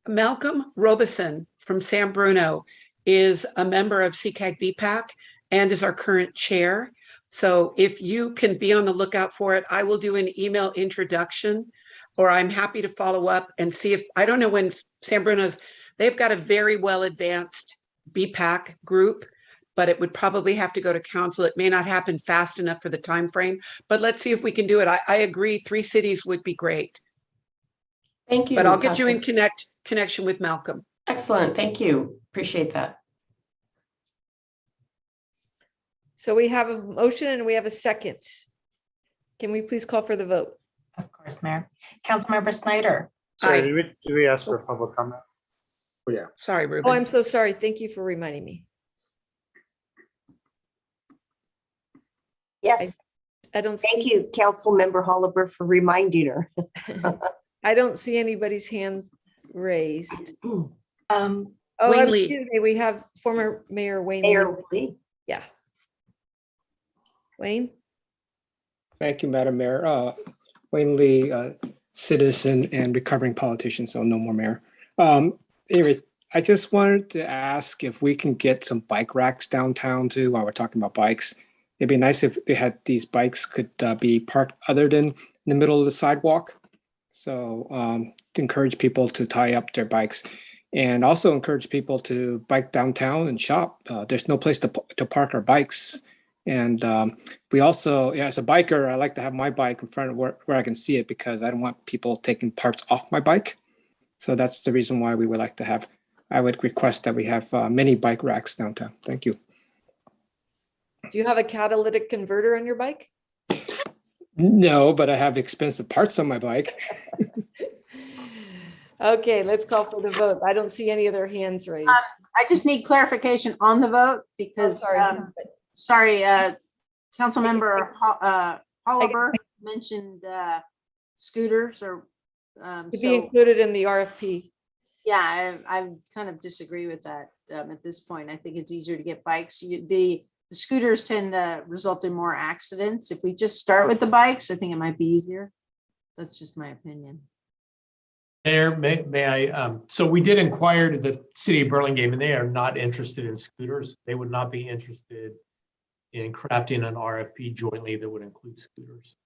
Speaker 3: Malcolm Robeson from San Bruno is a member of CCAG BPAC and is our current chair. So if you can be on the lookout for it, I will do an email introduction, or I'm happy to follow up and see if, I don't know when San Bruno's, they've got a very well advanced BPAC group, but it would probably have to go to council. It may not happen fast enough for the time frame, but let's see if we can do it. I agree, 3 cities would be great.
Speaker 15: Thank you.
Speaker 3: But I'll get you in connection with Malcolm.
Speaker 15: Excellent. Thank you. Appreciate that.
Speaker 1: So we have a motion and we have a second. Can we please call for the vote?
Speaker 17: Of course, Mayor. Councilmember Snyder.
Speaker 14: Sorry, do we ask for public comment?
Speaker 5: Oh, yeah.
Speaker 3: Sorry, Ruben.
Speaker 1: Oh, I'm so sorry. Thank you for reminding me.
Speaker 12: Yes.
Speaker 1: I don't
Speaker 12: Thank
Speaker 1: see,
Speaker 12: you, Councilmember Holliver, for reminding her.
Speaker 1: I don't see anybody's hand raised.
Speaker 12: Um,
Speaker 1: Oh,
Speaker 3: Wayne
Speaker 1: excuse
Speaker 3: Lee.
Speaker 1: me, we have former Mayor Wayne.
Speaker 12: Mayor
Speaker 1: Lee.
Speaker 12: Lee.
Speaker 1: Yeah. Wayne?
Speaker 18: Thank you, Madam Mayor. Wayne Lee, citizen and recovering politician, so no more mayor. Anyway, I just wanted to ask if we can get some bike racks downtown too, while we're talking about bikes. It'd be nice if they had these bikes could be parked other than in the middle of the sidewalk. So to encourage people to tie up their bikes and also encourage people to bike downtown and shop. There's no place to park our bikes. And we also, as a biker, I like to have my bike in front of where I can see it because I don't want people taking parts off my bike. So that's the reason why we would like to have, I would request that we have many bike racks downtown. Thank you.
Speaker 1: Do you have a catalytic converter on your bike?
Speaker 18: No, but I have expensive parts on my bike.
Speaker 1: Okay, let's call for the vote. I don't see any other hands raised.
Speaker 8: I just need clarification on the vote because, sorry, Councilmember Oliver mentioned scooters or.
Speaker 1: To be
Speaker 8: So,
Speaker 1: included in the RFP.
Speaker 8: yeah, I kind of disagree with that at this point. I think it's easier to get bikes. The scooters tend to result in more accidents. If we just start with the bikes, I think it might be easier. That's just my opinion.
Speaker 6: Mayor, may I, so we did inquire to the city of Burlingame and they are not interested in scooters. They would not be interested in crafting an RFP jointly that would include scooters.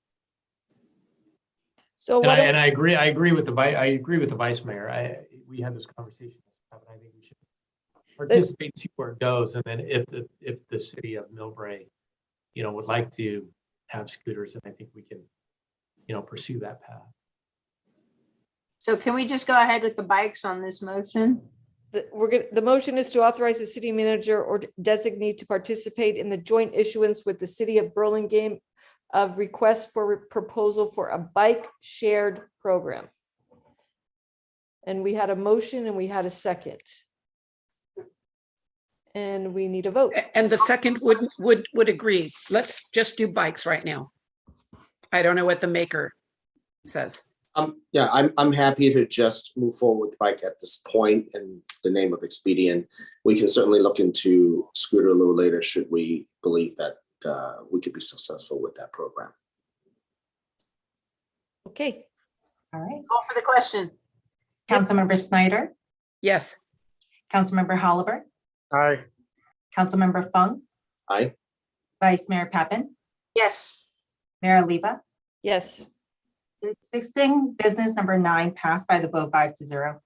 Speaker 1: So
Speaker 6: And I agree with the vice mayor. We had this conversation, and I think we should participate, see where it goes. And then if the city of Millbrae, would like to have scooters, then I think we can, pursue that path.
Speaker 8: So can we just go ahead with the bikes on this motion?
Speaker 1: The motion is to authorize the city manager or designate to participate in the joint issuance with the city of Burlingame of requests for proposal for a bike shared program. And we had a motion and we had a second. And we need a vote.
Speaker 3: And the second would agree. Let's just do bikes right now. I don't know what the maker says.
Speaker 5: Yeah, I'm happy to just move forward with bike at this point in the name of expedient. We can certainly look into scooter a little later should we believe that we could be successful with that program.
Speaker 1: Okay.
Speaker 17: All right.
Speaker 8: Call for the question.
Speaker 17: Councilmember Snyder,
Speaker 3: Yes.
Speaker 17: Councilmember Oliver,
Speaker 14: Aye.
Speaker 17: Councilmember Fung,
Speaker 5: Aye.
Speaker 17: Vice Mayor Peppin,
Speaker 8: Yes.
Speaker 17: Mayor Oliva.
Speaker 1: Yes.
Speaker 17: Existing business number 9 passed by the vote 5-0.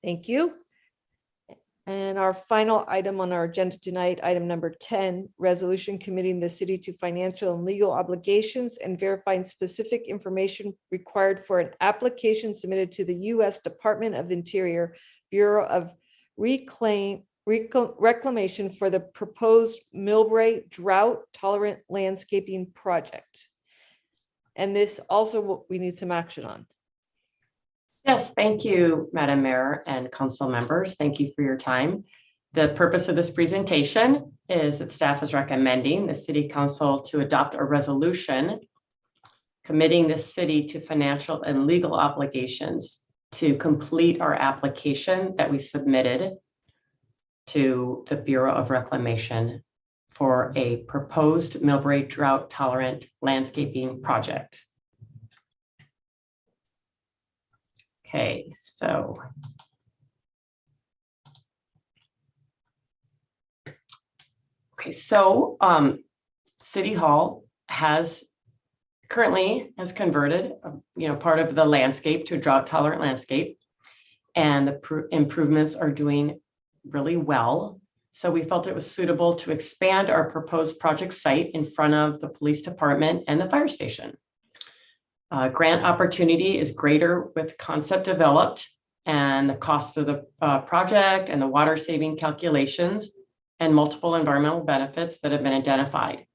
Speaker 1: Thank you. And our final item on our agenda tonight, item number 10, resolution committing the city to financial and legal obligations and verifying specific information required for an application submitted to the U.S. Department of Interior Bureau of Reclamation for the proposed Millbrae drought tolerant landscaping project. And this also we need some action on.
Speaker 15: Yes, thank you, Madam Mayor and council members. Thank you for your time. The purpose of this presentation is that staff is recommending the city council to adopt a resolution committing the city to financial and legal obligations to complete our application that we submitted to the Bureau of Reclamation for a proposed Millbrae drought tolerant landscaping project. Okay, so City Hall currently has converted, part of the landscape to a drought tolerant landscape, and the improvements are doing really well. So we felt it was suitable to expand our proposed project site in front of the police department and the fire station. Grant opportunity is greater with concept developed and the cost of the project and the water saving calculations and multiple environmental benefits that have been identified.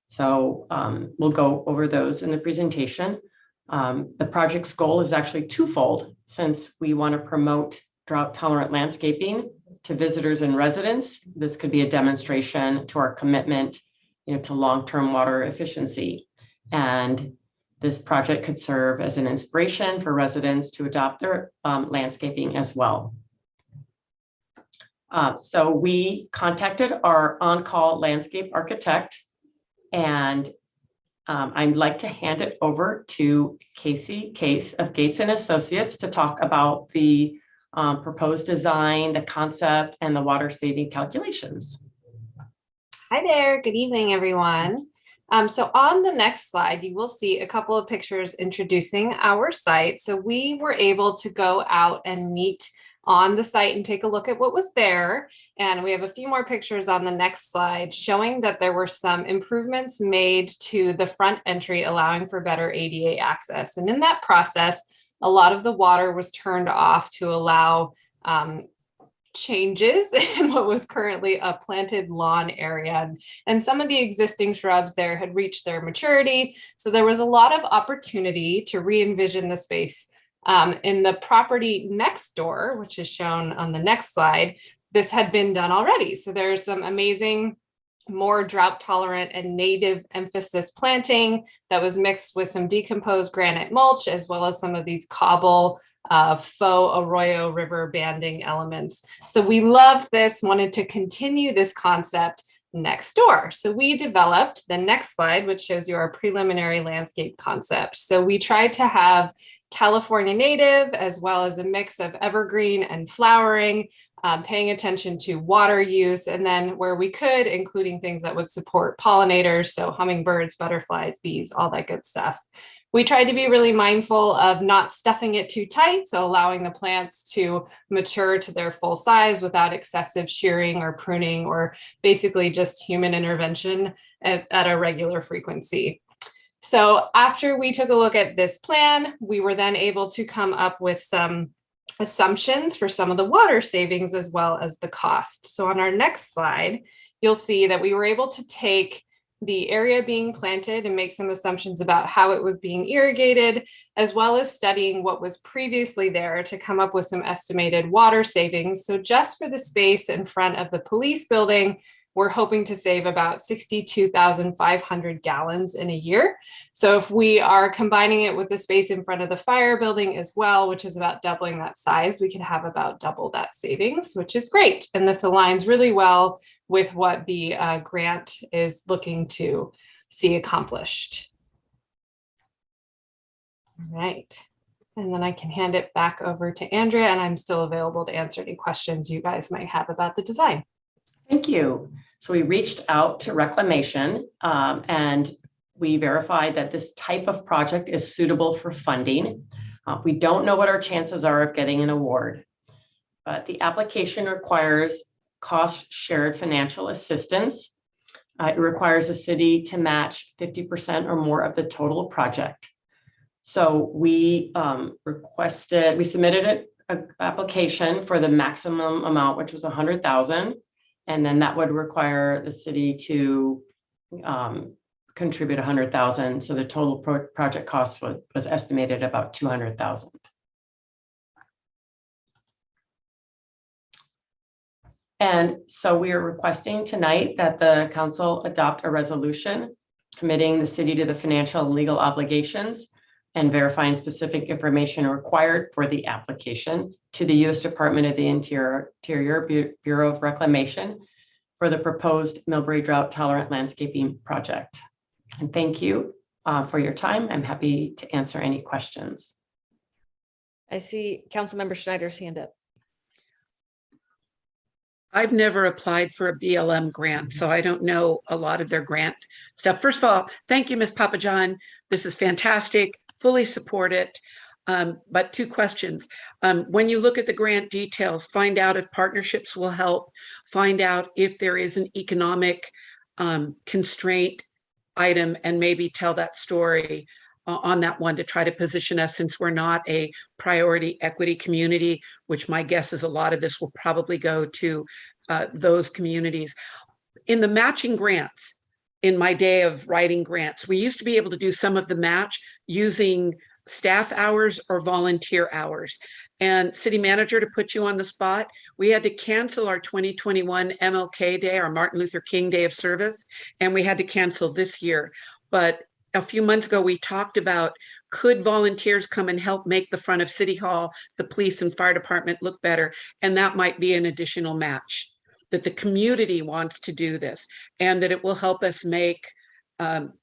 Speaker 15: So we'll go over those in the presentation. The project's goal is actually twofold, since we want to promote drought tolerant landscaping to visitors and residents. This could be a demonstration to our commitment, to long-term water efficiency. And this project could serve as an inspiration for residents to adopt their landscaping as well. So we contacted our on-call landscape architect, and I'd like to hand it over to Casey Case of Gates and Associates to talk about the proposed design, the concept, and the water saving calculations.
Speaker 19: Hi there, good evening, everyone. So on the next slide, you will see a couple of pictures introducing our site. So we were able to go out and meet on the site and take a look at what was there. And we have a few more pictures on the next slide showing that there were some improvements made to the front entry, allowing for better ADA access. And in that process, a lot of the water was turned off to allow changes in what was currently a planted lawn area. And some of the existing shrubs there had reached their maturity. So there was a lot of opportunity to re-envision the space In the property next door, which is shown on the next slide, this had been done already. So there's some amazing, more drought tolerant and native emphasis planting that was mixed with some decomposed granite mulch, as well as some of these cobble faux arroyo river banding elements. So we loved this, wanted to continue this concept next door. So we developed the next slide, which shows you our preliminary landscape concept. So we tried to have California native, as well as a mix of evergreen and flowering, paying attention to water use, and then where we could, including things that would support pollinators, so hummingbirds, butterflies, bees, all that good stuff. We tried to be really mindful of not stuffing it too tight, so allowing the plants to mature to their full size without excessive shearing or pruning, or basically just human intervention at a regular frequency. So after we took a look at this plan, we were then able to come up with some assumptions for some of the water savings as well as the cost. So on our next slide, you'll see that we were able to take the area being planted and make some assumptions about how it was being irrigated, as well as studying what was previously there to come up with some estimated water savings. So just for the space in front of the police building, we're hoping to save about 62,500 gallons in a year. So if we are combining it with the space in front of the fire building as well, which is about doubling that size, we could have about double that savings, which is great. And this aligns really well with what the grant is looking to see accomplished. All right. And then I can hand it back over to Andrea, and I'm still available to answer any questions you guys might have about the design.
Speaker 15: Thank you. So we reached out to Reclamation and we verified that this type of project is suitable for funding. We don't know what our chances are of getting an award, but the application requires cost-shared financial assistance. It requires the city to match 50% or more of the total project. So we submitted an application for the maximum amount, which was 100,000. And then that would require the city to contribute 100,000. So the total project cost was estimated about 200,000. And so we are requesting tonight that the council adopt a resolution committing the city to the financial and legal obligations and verifying specific information required for the application to the U.S. Department of the Interior Bureau of Reclamation for the proposed Millbrae Drought Tolerant Landscaping Project. And thank you for your time. I'm happy to answer any questions.
Speaker 1: I see Councilmember Schneider's hand up.
Speaker 3: I've never applied for a BLM grant, so I don't know a lot of their grant stuff. First of all, thank you, Ms. Papajohn. This is fantastic. Fully support it. But two questions. When you look at the grant details, find out if partnerships will help, find out if there is an economic constraint item, and maybe tell that story on that one to try to position us, since we're not a priority equity community, which my guess is a lot of this will probably go to those communities. In the matching grants, in my day of writing grants, we used to be able to do some of the match using staff hours or volunteer hours. And city manager, to put you on the spot, we had to cancel our 2021 MLK Day, our Martin Luther King Day of Service, and we had to cancel this year. But a few months ago, we talked about, could volunteers come and help make the front of City Hall, the police and fire department look better? And that might be an additional match, that the community wants to do this, and that it will help us make our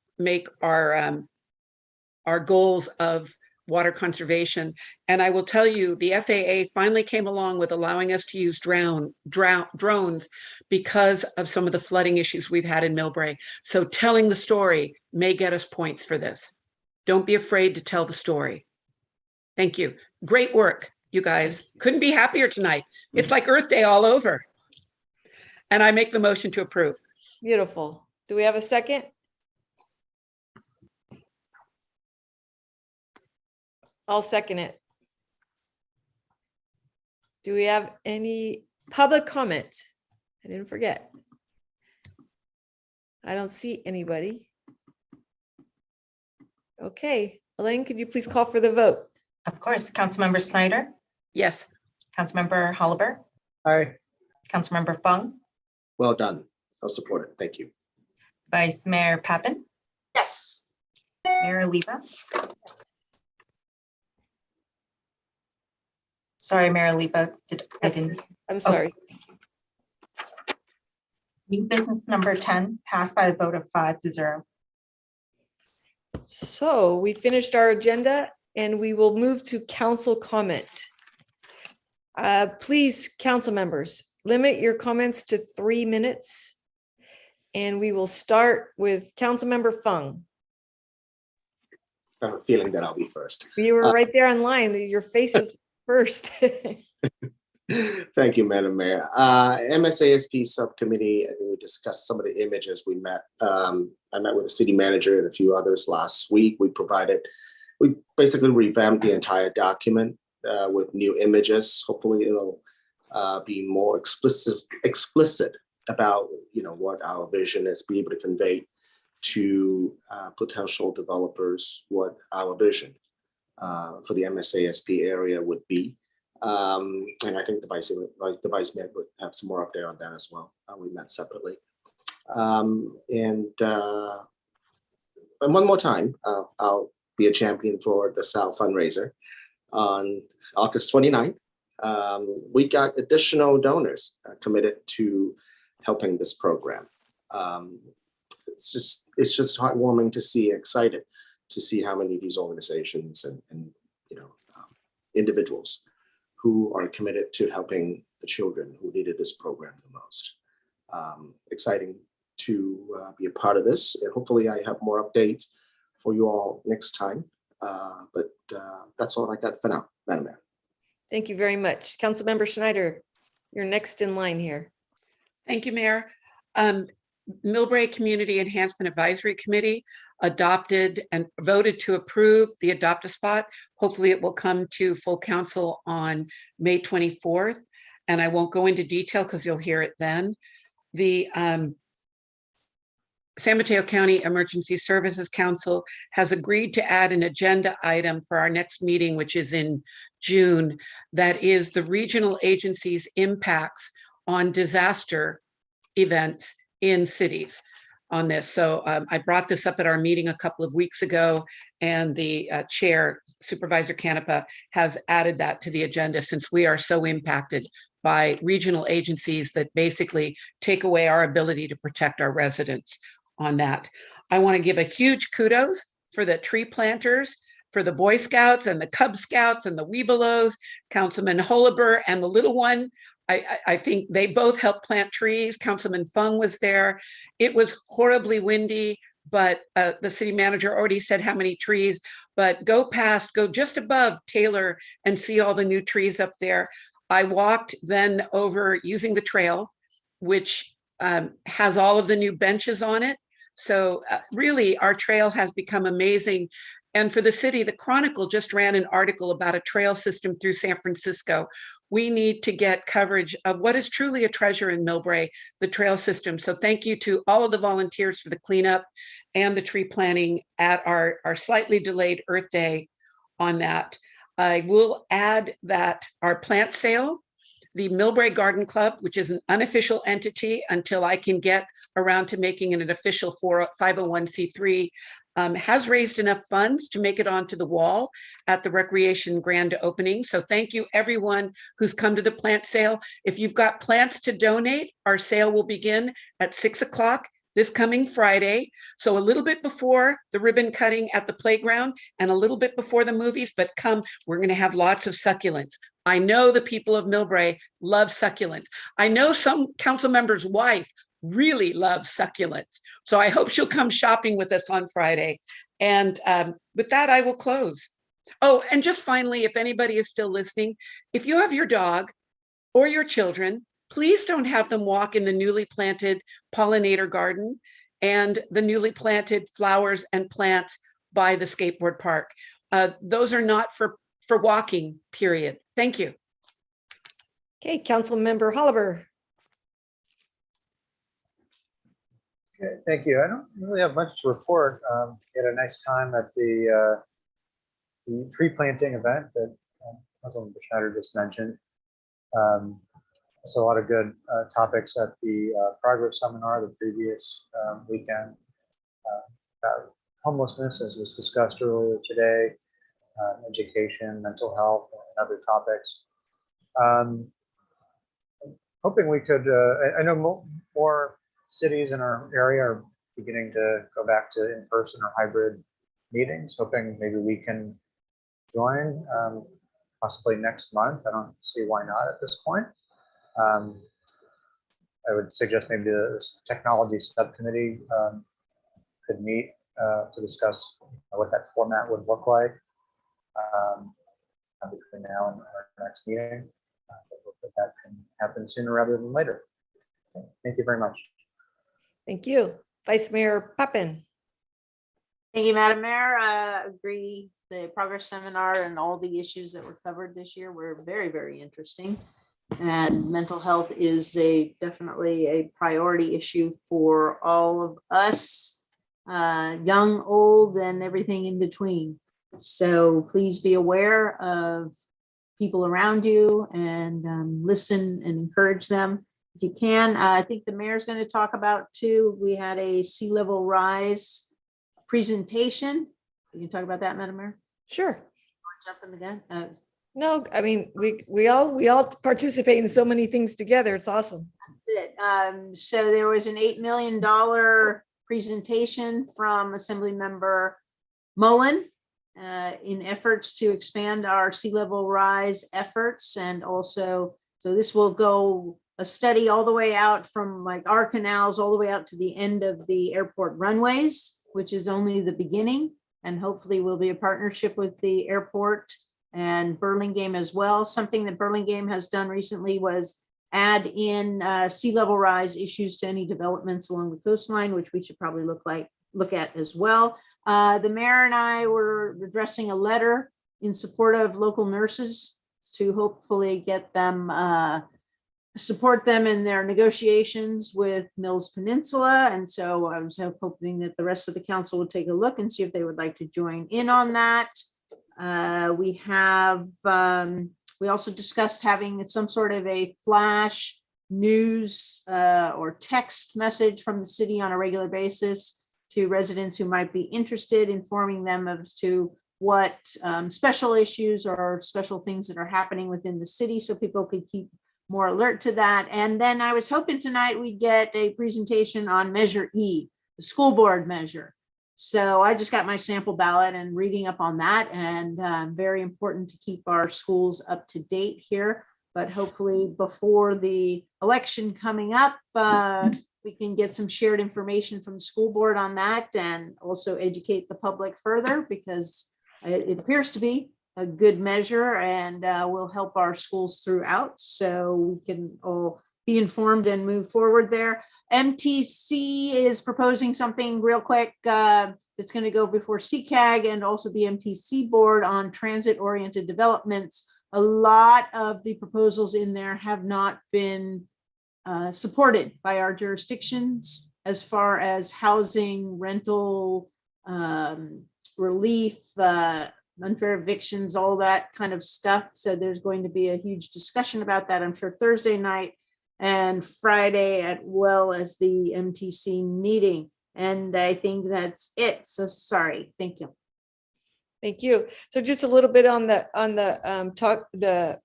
Speaker 3: goals of water conservation. And I will tell you, the FAA finally came along with allowing us to use drones because of some of the flooding issues we've had in Millbrae. So telling the story may get us points for this. Don't be afraid to tell the story. Thank you. Great work, you guys. Couldn't be happier tonight. It's like Earth Day all over. And I make the motion to approve.
Speaker 1: Beautiful. Do we have a second? I'll second it. Do we have any public comment? I didn't forget. I don't see anybody. Okay, Elaine, could you please call for the vote?
Speaker 17: Of course, Councilmember Snyder,
Speaker 3: Yes.
Speaker 17: Councilmember Holliver,
Speaker 14: Aye.
Speaker 17: Councilmember Fung,
Speaker 5: Well done. I'll support it. Thank you.
Speaker 17: Vice Mayor Pappen,
Speaker 8: Yes.
Speaker 17: Mayor Oliva. Sorry, Mayor Oliva, I
Speaker 1: Yes,
Speaker 17: didn't.
Speaker 1: I'm sorry.
Speaker 17: New business number 10 passed by a vote of 5-0.
Speaker 1: So we finished our agenda and we will move to council comment. Please, council members, limit your comments to 3 minutes. And we will start with Councilmember Fung.
Speaker 5: I have a feeling that I'll be first.
Speaker 1: You were right there on line. Your face is first.
Speaker 5: Thank you, Madam Mayor. MSASP subcommittee, I think we discussed some of the images we met. I met with the city manager and a few others last week. We basically revamped the entire document with new images. Hopefully it'll be more explicit about what our vision is, be able to convey to potential developers what our vision for the MSASP area would be. And I think the vice mayor would have some more update on that as well. We met separately. And one more time, I'll be a champion for the South fundraiser on August 29th. We got additional donors committed to helping this program. It's just heartwarming to see, excited to see how many of these organizations and individuals who are committed to helping the children who needed this program the most. Exciting to be a part of this. And hopefully I have more updates for you all next time. But that's all I got for now, Madam Mayor.
Speaker 1: Thank you very much. Councilmember Schneider, you're next in line here.
Speaker 3: Thank you, Mayor. Millbrae Community Enhancement Advisory Committee adopted and voted to approve the Adopt-A-Spot. Hopefully it will come to full council on May 24th. And I won't go into detail because you'll hear it then. The San Mateo County Emergency Services Council has agreed to add an agenda item for our next meeting, which is in June. That is the regional agencies' impacts on disaster events in cities on this. So I brought this up at our meeting a couple of weeks ago, and the chair, Supervisor Canepa, has added that to the agenda since we are so impacted by regional agencies that basically take away our ability to protect our residents on that. I want to give a huge kudos for the tree planters, for the Boy Scouts and the Cub Scouts and the Webelos, Councilman Holliver and the little one. I think they both helped plant trees. Councilman Fung was there. It was horribly windy, but the city manager already said how many trees, but go just above Taylor and see all the new trees up there. I walked then over using the trail, which has all of the new benches on it. So really our trail has become amazing. And for the city, the Chronicle just ran an article about a trail system through San Francisco. We need to get coverage of what is truly a treasure in Millbrae, the trail system. So thank you to all of the volunteers for the cleanup and the tree planting at our slightly delayed Earth Day on that. I will add that our plant sale, the Millbrae Garden Club, which is an unofficial entity until I can get around to making it an official 501c3, has raised enough funds to make it onto the wall at the Recreation grand opening. So thank you everyone who's come to the plant sale. If you've got plants to donate, our sale will begin at 6 o'clock this coming Friday. So a little bit before the ribbon cutting at the playground and a little bit before the movies, but we're gonna have lots of succulents. I know the people of Millbrae love succulents. I know some council member's wife really loves succulents. So I hope she'll come shopping with us on Friday. And with that, I will close. Oh, and just finally, if anybody is still listening, if you have your dog or your children, please don't have them walk in the newly planted pollinator garden and the newly planted flowers and plants by the skateboard park. Those are not for walking, period. Thank you.
Speaker 1: Okay, Councilmember Holliver.
Speaker 14: Okay, thank you. I don't really have much to report. We had a nice time at the the tree planting event that Councilmember Schneider just mentioned. So a lot of good topics at the progress seminar the previous weekend. About homelessness, as was discussed earlier today, education, mental health, and other topics. Hoping we could, I know more cities in our area are beginning to go back to in-person or hybrid meetings, hoping maybe we can join possibly next month. I don't see why not at this point. I would suggest maybe the technology subcommittee could meet to discuss what that format would look like between now and our next meeting. I hope that can happen sooner rather than later. Thank you very much.
Speaker 1: Thank you. Vice Mayor Peppin.
Speaker 8: Thank you, Madam Mayor. Agree. The progress seminar and all the issues that were covered this year were very, very interesting. And mental health is definitely a priority issue for all of us, young, old, and everything in between. So please be aware of people around you and listen and encourage them if you can. I think the mayor's going to talk about too. We had a sea level rise presentation. You can talk about that, Madam Mayor.
Speaker 1: Sure.
Speaker 8: Jumping the gun.
Speaker 1: No, I mean, we all participate in so many things together. It's awesome.
Speaker 8: That's it. So there was an $8 million presentation from Assembly Member Mullen in efforts to expand our sea level rise efforts. And also, so this will go a study all the way out from like our canals all the way out to the end of the airport runways, which is only the beginning. And hopefully will be a partnership with the airport and Burlingame as well. Something that Burlingame has done recently was add in sea level rise issues to any developments along the coastline, which we should probably look at as well. The mayor and I were addressing a letter in support of local nurses to hopefully get them, support them in their negotiations with Mills Peninsula. And so I was hoping that the rest of the council would take a look and see if they would like to join in on that. We also discussed having some sort of a flash news or text message from the city on a regular basis to residents who might be interested, informing them as to what special issues or special things that are happening within the city so people could keep more alert to that. And then I was hoping tonight we'd get a presentation on Measure E, the school board measure. So I just got my sample ballot and reading up on that, and very important to keep our schools up to date here. But hopefully before the election coming up, we can get some shared information from the school board on that and also educate the public further, because it appears to be a good measure and will help our schools throughout, so we can all be informed and move forward there. MTC is proposing something real quick. It's going to go before CCAG and also the MTC board on transit-oriented developments. A lot of the proposals in there have not been supported by our jurisdictions as far as housing, rental, relief, unfair evictions, all that kind of stuff. So there's going to be a huge discussion about that, I'm sure, Thursday night and Friday, as well as the MTC meeting. And I think that's it. So sorry. Thank you.
Speaker 1: Thank you. So just a little bit on the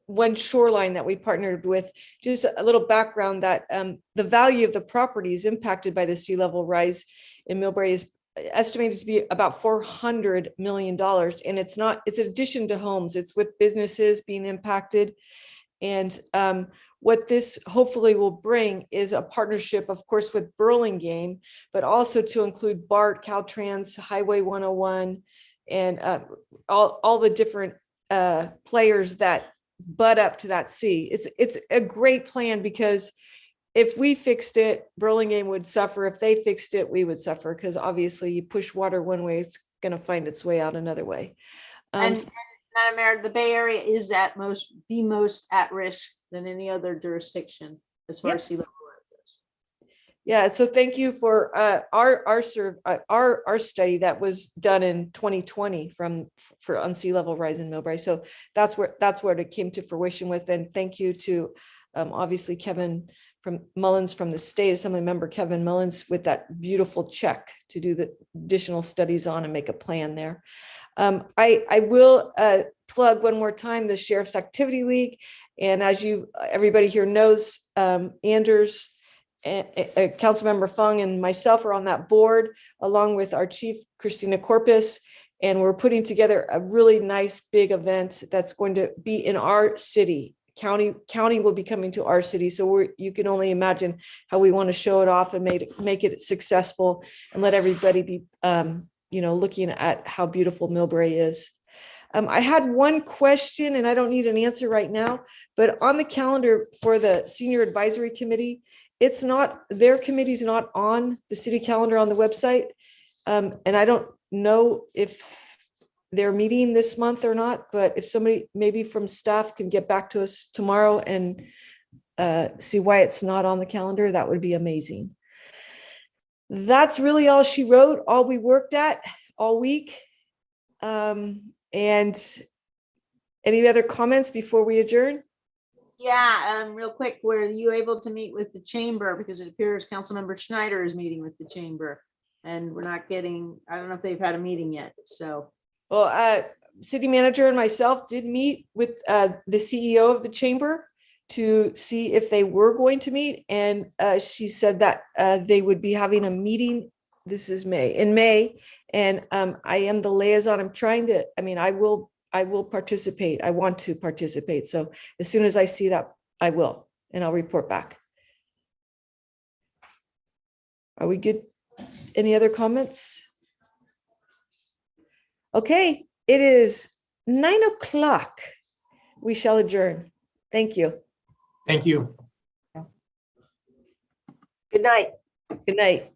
Speaker 1: one shoreline that we partnered with, just a little background that the value of the properties impacted by the sea level rise in Millbrae is estimated to be about $400 million. And it's in addition to homes, it's with businesses being impacted. And what this hopefully will bring is a partnership, of course, with Burlingame, but also to include BART, Caltrans, Highway 101, and all the different players that butt up to that sea. It's a great plan, because if we fixed it, Burlingame would suffer. If they fixed it, we would suffer, because obviously you push water one way, it's going to find its way out another way.
Speaker 8: And Madam Mayor, the Bay Area is the most at risk than any other jurisdiction as far as sea level rise goes.
Speaker 1: Yeah, so thank you for our study that was done in 2020 on sea level rise in Millbrae. So that's where it came to fruition with. And thank you to obviously Kevin Mullins from the state assembly member, Kevin Mullins, with that beautiful check to do the additional studies on and make a plan there. I will plug one more time the Sheriff's Activity League. And as everybody here knows, Anders, Councilmember Fung and myself are on that board, along with our chief, Christina Corpus, and we're putting together a really nice big event that's going to be in our city. County will be coming to our city, so you can only imagine how we want to show it off and make it successful and let everybody be looking at how beautiful Millbrae is. I had one question, and I don't need an answer right now, but on the calendar for the Senior Advisory Committee, their committee's not on the city calendar on the website. And I don't know if they're meeting this month or not, but if somebody maybe from staff can get back to us tomorrow and see why it's not on the calendar, that would be amazing. That's really all she wrote, all we worked at all week. And any other comments before we adjourn?
Speaker 8: Yeah, real quick, were you able to meet with the chamber? Because it appears Councilmember Schneider is meeting with the chamber, and we're not getting, I don't know if they've had a meeting yet, so.
Speaker 1: Well, city manager and myself did meet with the CEO of the chamber to see if they were going to meet. And she said that they would be having a meeting. This is in May. And I am the liaison. I will participate. I want to participate. So as soon as I see that, I will, and I'll report back. Are we good? Any other comments? Okay, it is 9 o'clock. We shall adjourn. Thank you.
Speaker 6: Thank you.
Speaker 12: Good night.
Speaker 1: Good night.